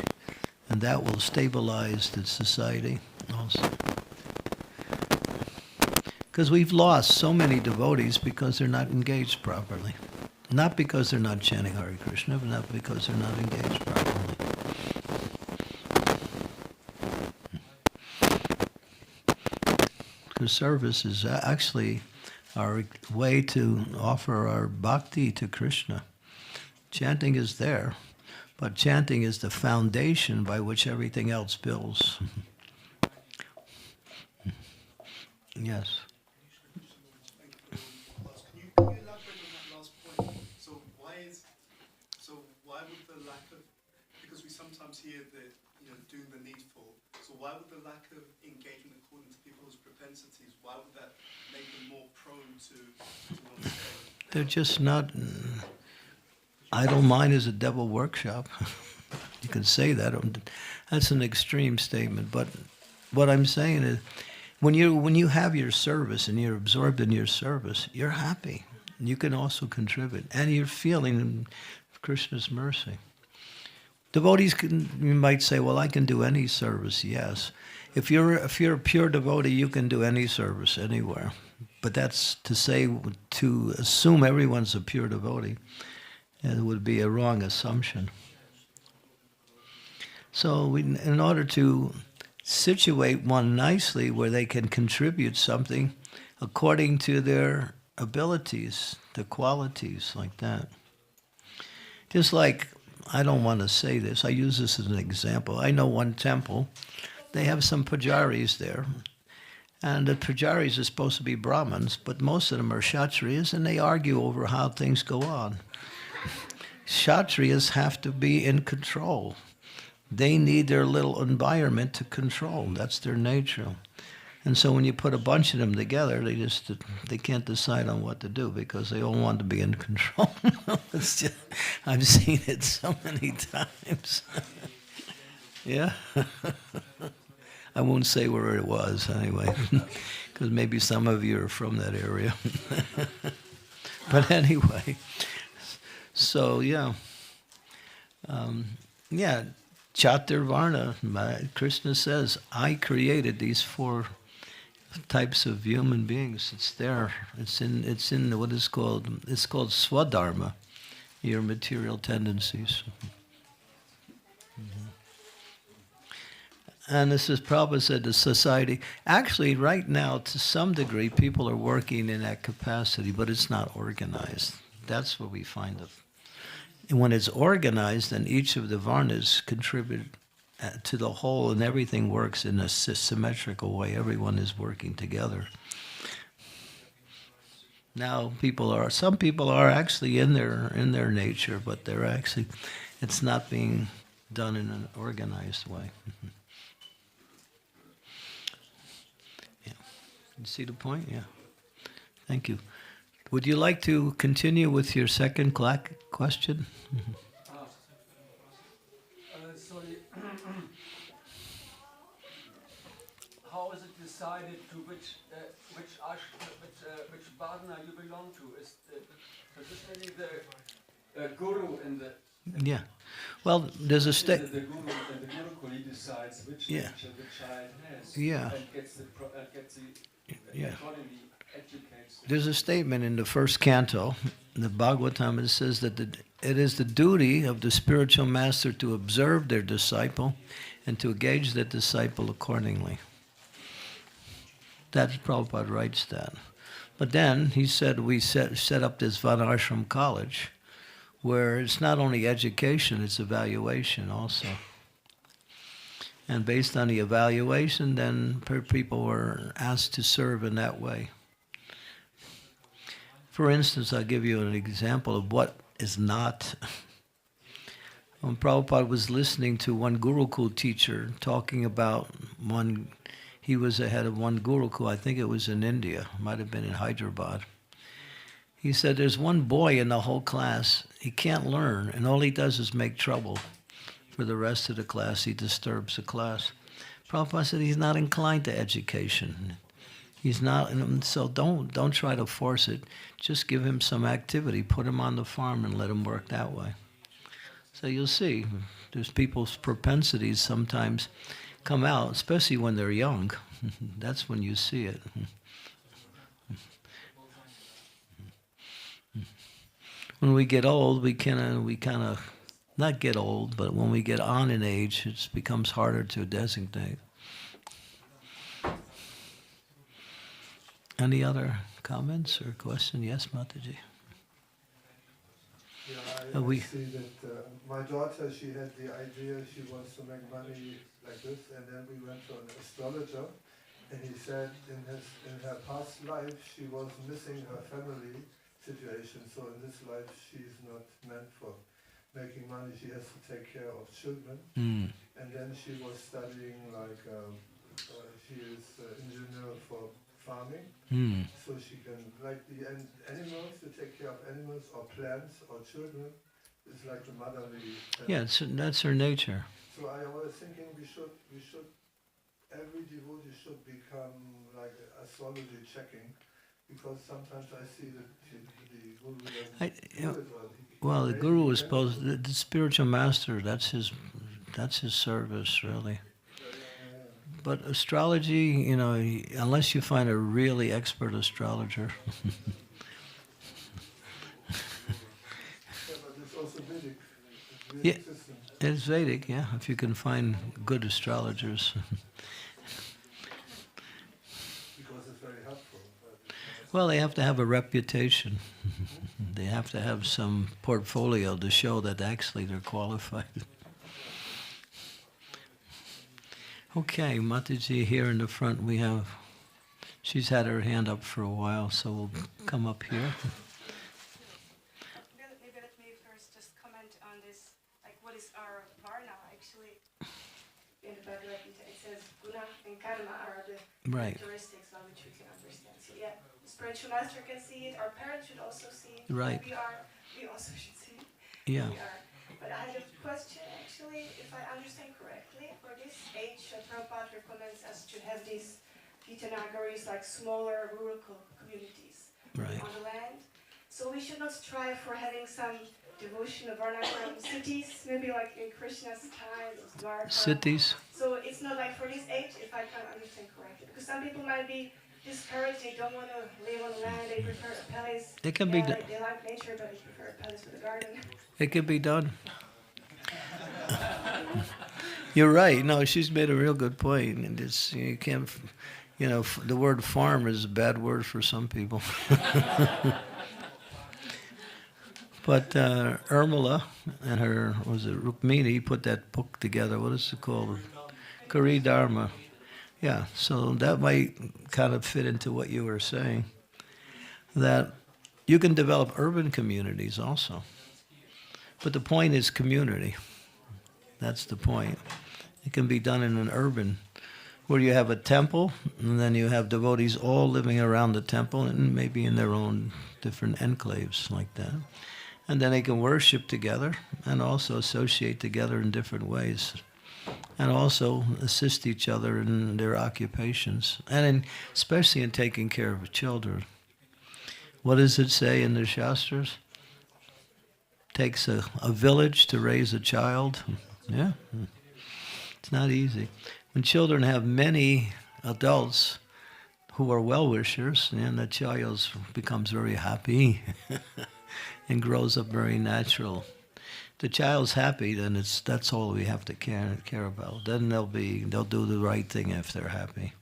and that will stabilize the society also. Because we've lost so many devotees because they're not engaged properly. Not because they're not chanting Hare Krishna, but not because they're not engaged properly. Because service is actually our way to offer our bhakti to Krishna. Chanting is there, but chanting is the foundation by which everything else builds. Yes. Can you elaborate on that last point? Why would the lack of, because we sometimes hear that, doing the needful, so why would the lack of engagement according to people's propensities, why would that make them more prone to want to stay? They're just not, idle mind is a devil workshop. You can say that. That's an extreme statement, but what I'm saying is, when you have your service and you're absorbed in your service, you're happy. You can also contribute, and you're feeling Krishna's mercy. Devotees you might say, well, I can do any service. Yes, if you're a pure devotee, you can do any service anywhere. But that's to assume everyone's a pure devotee. It would be a wrong assumption. So in order to situate one nicely where they can contribute something according to their abilities, the qualities, like that. Just like, I don't want to say this, I use this as an example. I know one temple, they have some pujaris there, and the pujaris are supposed to be Brahmins, but most of them are Kshatriyas, and they argue over how things go on. Kshatriyas have to be in control. They need their little environment to control. That's their nature. And so when you put a bunch of them together, they can't decide on what to do because they all want to be in control. I've seen it so many times. Yeah? I won't say where it was anyway, because maybe some of you are from that area. But anyway, so yeah. Chaturvarna, Krishna says, I created these 4 types of human beings. It's there. It's in what is called, it's called swadharma, your material tendencies. Mm-hmm. And this is Prabhupada said, the society, actually right now to some degree people are working in that capacity, but it's not organized. That's what we find of. And when it's organized, then each of the varnas contribute to the whole, and everything works in a symmetrical way. Everyone is working together. Now, some people are actually in their nature, but it's not being done in an organized way. Yeah, you see the point? Yeah. Thank you. Would you like to continue with your second question? how is it decided to which Bhavana you belong to? Is traditionally the guru in the Yeah. Well, there's a state. the guru and the gurukul, he decides which Yeah. nature the child has, Yeah. and gets the Yeah. accordingly educates. There's a statement in the first canto, the Bhagavatam. It says that it is the duty of the spiritual master to observe their disciple and to engage that disciple accordingly. That Prabhupada writes that. But then he said we set up this Varnashram college where it's not only education, it's evaluation also. And based on the evaluation, then people were asked to serve in that way. For instance, I'll give you an example of what is not. When Prabhupada was listening to one Gurukul teacher talking about he was the head of one Gurukul, I think it was in India, might have been in Hyderabad. He said, there's one boy in the whole class, he can't learn, and all he does is make trouble for the rest of the class. He disturbs the class. Prabhupada said he's not inclined to education. He's not, so don't try to force it. Just give him some activity, put him on the farm and let him work that way. So you'll see, there's people's propensities sometimes come out, especially when they're young. That's when you see it. When we get old, we kind of not get old, but when we get on in age, it becomes harder to designate. Any other comments or questions? Yes, Mataji. Yeah, I see that my daughter, she had the idea she wants to make money like this, and then we went to an astrologer, and he said in her past life she was missing her family situation, so in this life she's not meant for making money, she has to take care of children. And then she was studying she is engineer for farming, so she can, like the animals, to take care of animals or plants or children, is like the motherly. Yeah, that's her nature. So I was thinking we should, every devotee should become like astrology checking, because sometimes I see that the guru doesn't do it well. Well, the guru is supposed, the spiritual master, that's his service, really. But astrology, unless you find a really expert astrologer. But it's also Vedic. Yeah, system. it's Vedic, yeah, if you can find good astrologers. Because it's very helpful. Well, they have to have a reputation. They have to have some portfolio to show that actually they're qualified. Okay, Mataji here in the front, she's had her hand up for a while, so we'll come up here. Maybe let me first just comment on this, like what is our varna actually? In the Bhagavad Gita it says guna and karma are the characteristics by which we can understand. So yeah, the spiritual master can see it, our parents should also see it, Right. we also should see it. Yeah. But I have a question actually, if I understand correctly, for this age, Prabhupada recommends us to have these Gita Nagaris, like smaller rural communities on the land. So we should not strive for having some devotion of Varnashram cities, maybe like in Krishna's time, Dwarka. Cities? So it's not like for this age, if I can understand correctly. Because some people might be discouraged, they don't want to live on the land, they prefer a palace. It can be they like nature, but they prefer a palace with a garden. It can be done. You're right. No, she's made a real good point. And it's, you can't, the word farm is a bad word for some people. But Urmila and her, Rukmini, put that book together. What is it called? Kari Dharma. Yeah, so that might kind of fit into what you were saying. That you can develop urban communities also. But the point is community. That's the point. It can be done in an urban, where you have a temple, and then you have devotees all living around the temple, and maybe in their own different enclaves like that. And then they can worship together, and also associate together in different ways. and also assist each other in their occupations, and especially in taking care of children. What does it say in the Shastras? Takes a village to raise a child. Yeah, it's not easy. When children have many adults who are well-wishers, and the child becomes very happy and grows up very natural. The child's happy, then that's all we have to care about. Then they'll do the right thing if they're happy.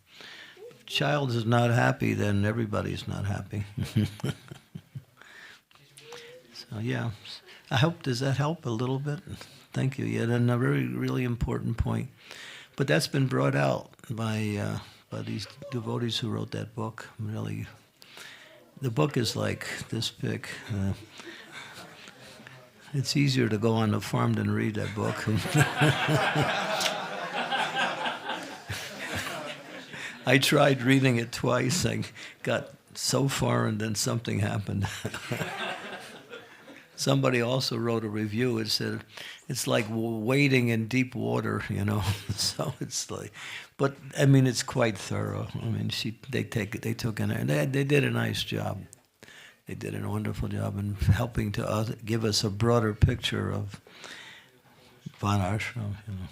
If the child is not happy, then everybody's not happy. So yeah, does that help a little bit? Thank you. Yeah, and a very really important point. But that's been brought out by these devotees who wrote that book. Really, the book is like this big. It's easier to go on the farm than read that book. I tried reading it twice. I got so far and then something happened. Somebody also wrote a review. It said, it's like wading in deep water, you know. So it's like, but I mean, it's quite thorough. I mean, they took in there. They did a nice job. They did a wonderful job in helping to give us a broader picture of Varnashram. You know.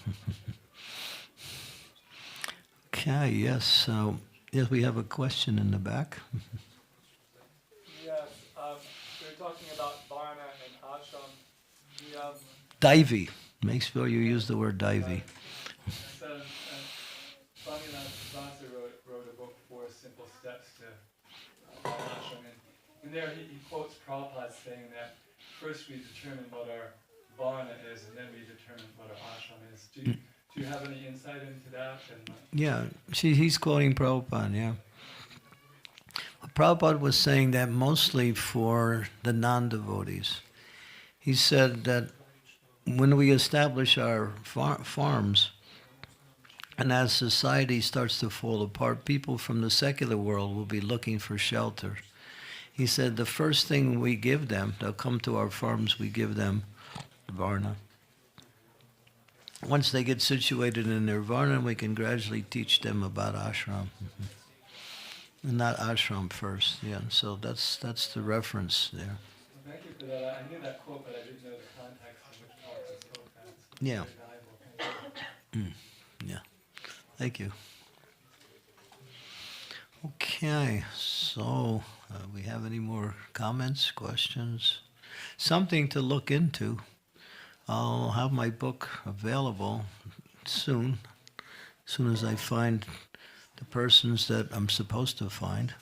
Okay, yes. So, yes, we have a question in the back. Yes, we're talking about Varna and Ashram. Daivi. Make sure you use the word Daivi. So, Bhagavath Vasa wrote a book, 4 Simple Steps to Ashram. And there he quotes Prabhupada saying that first we determine what our Varna is, and then we determine what our ashram is. Do you have any insight into that? Yeah, he's quoting Prabhupada, yeah. Prabhupada was saying that mostly for the non-devotees. He said that when we establish our farms, and as society starts to fall apart, people from the secular world will be looking for shelter. He said the first thing we give them, they'll come to our farms, we give them Varna. Once they get situated in their Varna, we can gradually teach them about ashram. And not ashram first, yeah. So that's the reference there. Well, thank you for that. I knew that quote, but I didn't know the context in which Prabhupada spoke that. It's Yeah. very valuable. Yeah. Thank you. Okay, so we have any more comments, questions? Something to look into. I'll have my book available soon as I find the persons that I'm supposed to find.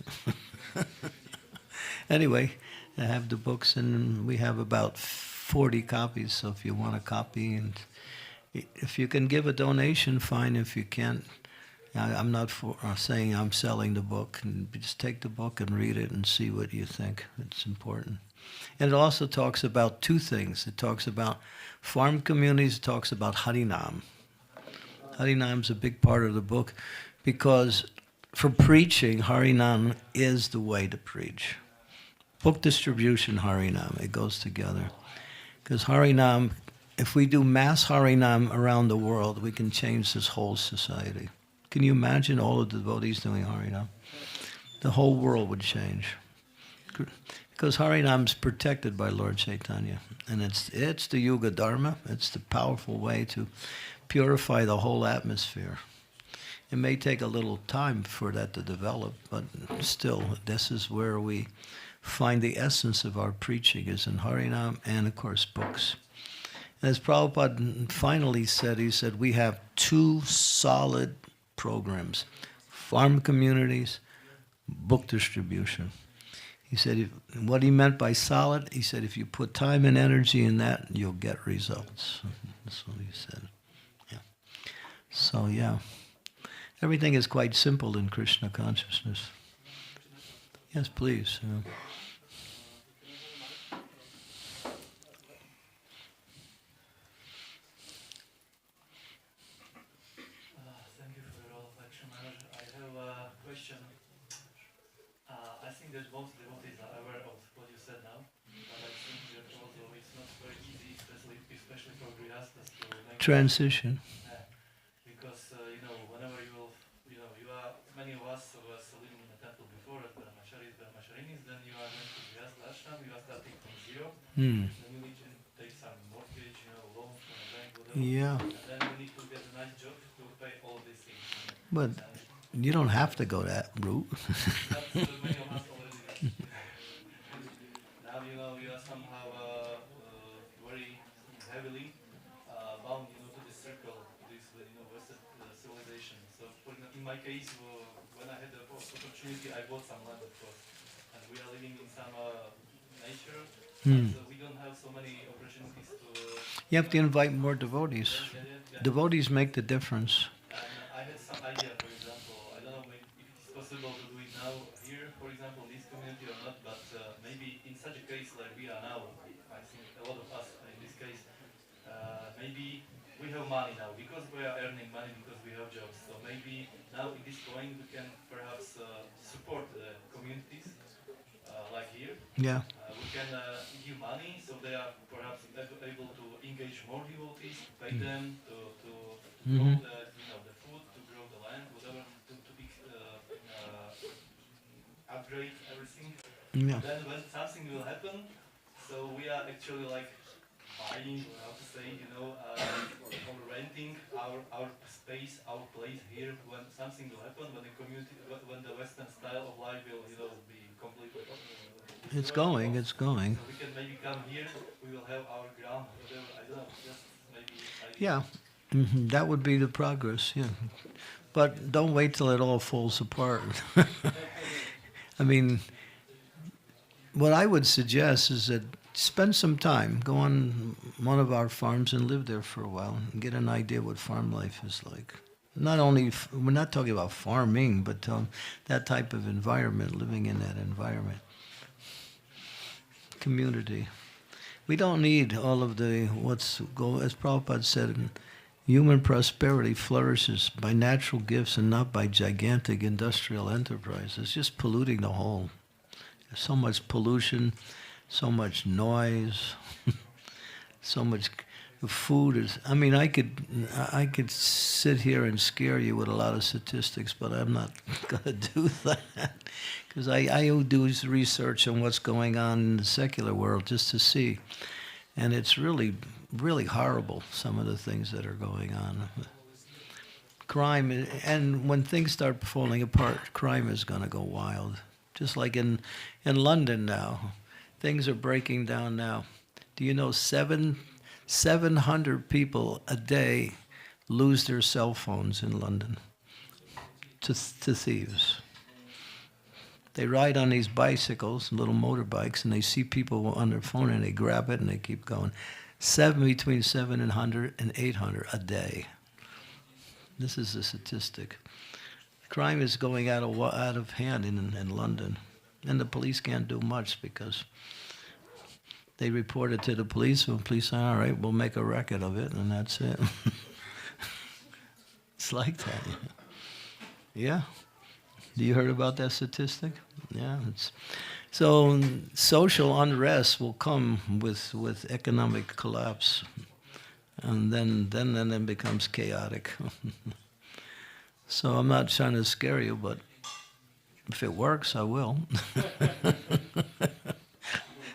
Anyway, I have the books, and we have about 40 copies, so if you want a copy, and if you can give a donation, fine. If you can't, I'm not saying I'm selling the book. And just take the book and read it and see what you think. It's important. And it also talks about 2 things. It talks about farm communities. It talks about Harinam. Harinam is a big part of the book because for preaching, Harinam is the way to preach. Book distribution, Harinam, it goes together. Because Harinam, if we do mass Harinam around the world, we can change this whole society. Can you imagine all of the devotees doing Harinam? The whole world would change. Because Harinam is protected by Lord Chaitanya. And it's the Yuga Dharma. It's the powerful way to purify the whole atmosphere. It may take a little time for that to develop, but still, this is where we find the essence of our preaching, is in Harinam and, of course, books. As Prabhupada finally said, he said, we have 2 solid programs: farm communities, book distribution. He said, what he meant by solid, he said, if you put time and energy in that, you'll get results. That's what he said. Yeah. So, yeah. Everything is quite simple in Krishna consciousness. Yes, please. Thank you for your lecture, Maharaj. I have a question. I think that most devotees are aware of what you said now, but I think that also it's not very easy, especially for Grihastas, to make Transition. then you need to take some mortgage, loan from a bank, whatever. Yeah. And then you need to get a nice job to pay all these things. But you don't have to go that route. But many of us already did. Now we are somehow very heavily bound, to this circle, this Western civilization. So, in my case, when I had the opportunity, I bought some land, of course, and we are living in some nature. But we don't have so many opportunities to. You have to invite more devotees. Yeah. Devotees make the difference. And I had some idea, for example, I don't know if it is possible to do it now here, for example, in this community or not, but maybe in such a case like we are now, I think a lot of us in this case, maybe we have money now because we are earning money because we have jobs. So maybe now in this point we can perhaps support the communities like here. Yeah. We can give money so they are perhaps able to engage more devotees, pay them to grow the food, to grow the land, whatever, to upgrade everything. Yeah. Then when something will happen, so we are actually like buying, or how to say, or renting our space, our place here. When something will happen, when the community, when the Western style of life will, be completely. It's going. So we can maybe come here. We will have our ground, whatever. I don't know. Just maybe. Yeah. That would be the progress. Yeah. But don't wait till it all falls apart. I mean, what I would suggest is that spend some time, go on one of our farms and live there for a while and get an idea what farm life is like. Not only, we're not talking about farming, but that type of environment, living in that environment. Community. We don't need all of the, as Prabhupada said, human prosperity flourishes by natural gifts and not by gigantic industrial enterprises. It's just polluting the whole. There's so much pollution, so much noise, so much food is. I mean, I could sit here and scare you with a lot of statistics, but I'm not going to do that because I do research on what's going on in the secular world just to see, and it's really, really horrible. Some of the things that are going on. Crime, and when things start falling apart, crime is going to go wild. Just like in London now, things are breaking down now. Do you know 700 people a day lose their cell phones in London to thieves? They ride on these bicycles, little motorbikes, and they see people on their phone and they grab it and they keep going. Between 700 and 800 a day. This is the statistic. Crime is going out of hand in London, and the police can't do much because they report it to the police, and the police say, all right, we'll make a record of it, and that's it. It's like that. Yeah? You heard about that statistic? Yeah. So social unrest will come with economic collapse, and then it becomes chaotic. So I'm not trying to scare you, but if it works, I will.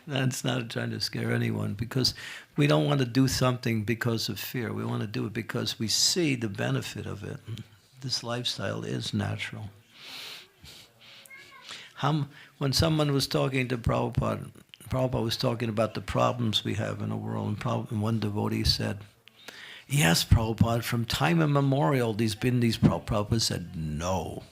That's not trying to scare anyone, because we don't want to do something because of fear. We want to do it because we see the benefit of it. This lifestyle is natural. When someone was talking to Prabhupada, Prabhupada was talking about the problems we have in the world, and one devotee said, yes, Prabhupada, from time immemorial, Prabhupada said, no.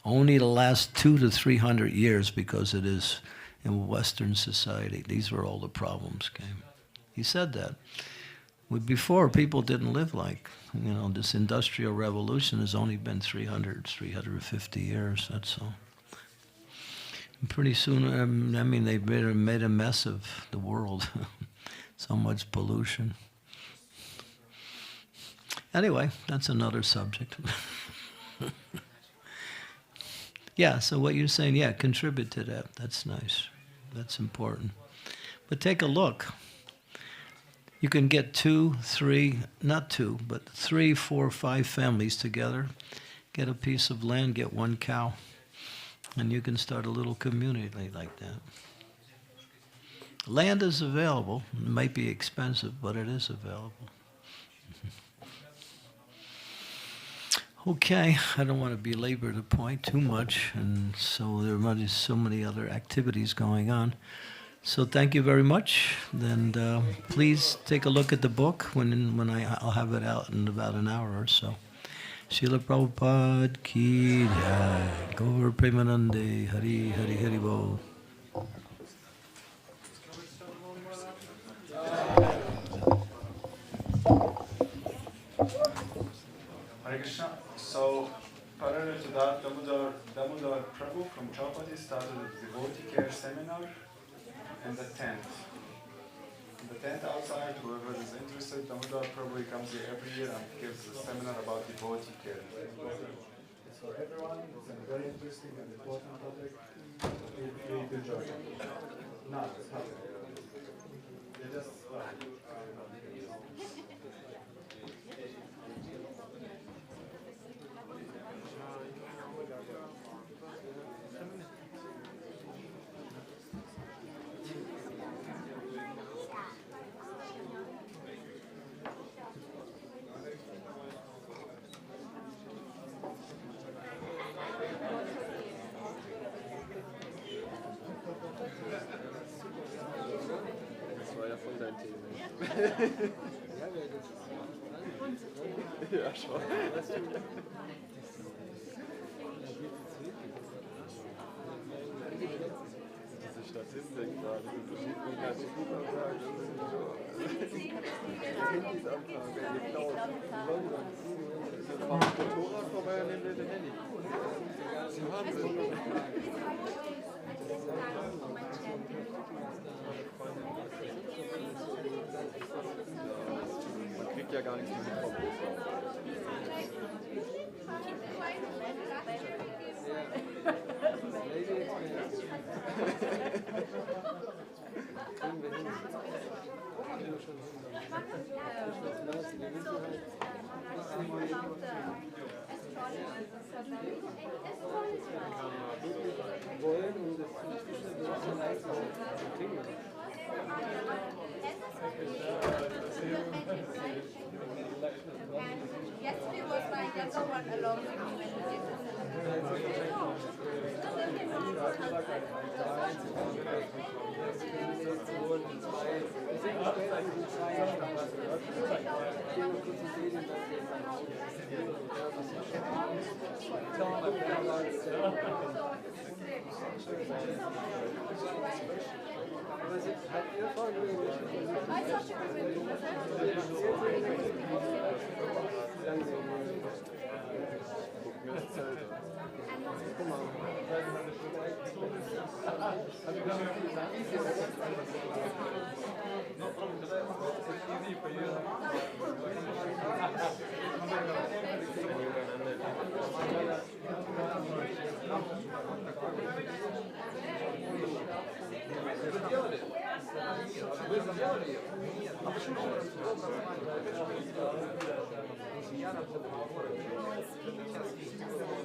Only the last 200 to 300 years, because it is in Western society. These were all the problems came. He said that. Before, people didn't live like, this industrial revolution has only been 350 years, that's all. And pretty soon, they made a mess of the world. So much pollution. Anyway, that's another subject. Yeah, so what you're saying, yeah, contribute to that. That's nice. That's important. But take a look. You can get 2, 3, not 2, but 3, 4, 5 families together, get a piece of land, get 1 cow, and you can start a little community like that. Land is available. It might be expensive, but it is available. Okay, I don't want to belabor the point too much, and so there are so many other activities going on. So thank you very much, and please take a look at the book when I'll have it out in about an hour or so. Srila Prabhupada ki jai, Gaur Premanande, Hari Hari Hari Bol. Hare Krishna. So, parallel to that, Damodar Prabhu from Chapati started a devotee care seminar in the tent. In the tent outside, whoever is interested, Damodar Prabhu comes here every year and gives a seminar about devotee care. It's for everyone. It's a very interesting and important topic. We do join. No, it's not. They just Ja, schon. Diese Statistik da, diese verschiedenen Kategorien, Handysanfrage, geklaut, London, das Motorrad vorbei und nehmen wir den Handy. Das ist Wahnsinn. Man kriegt ja gar nichts mehr mitbekommen. Wollen und das ist leicht Yesterday was my younger one along with me when we did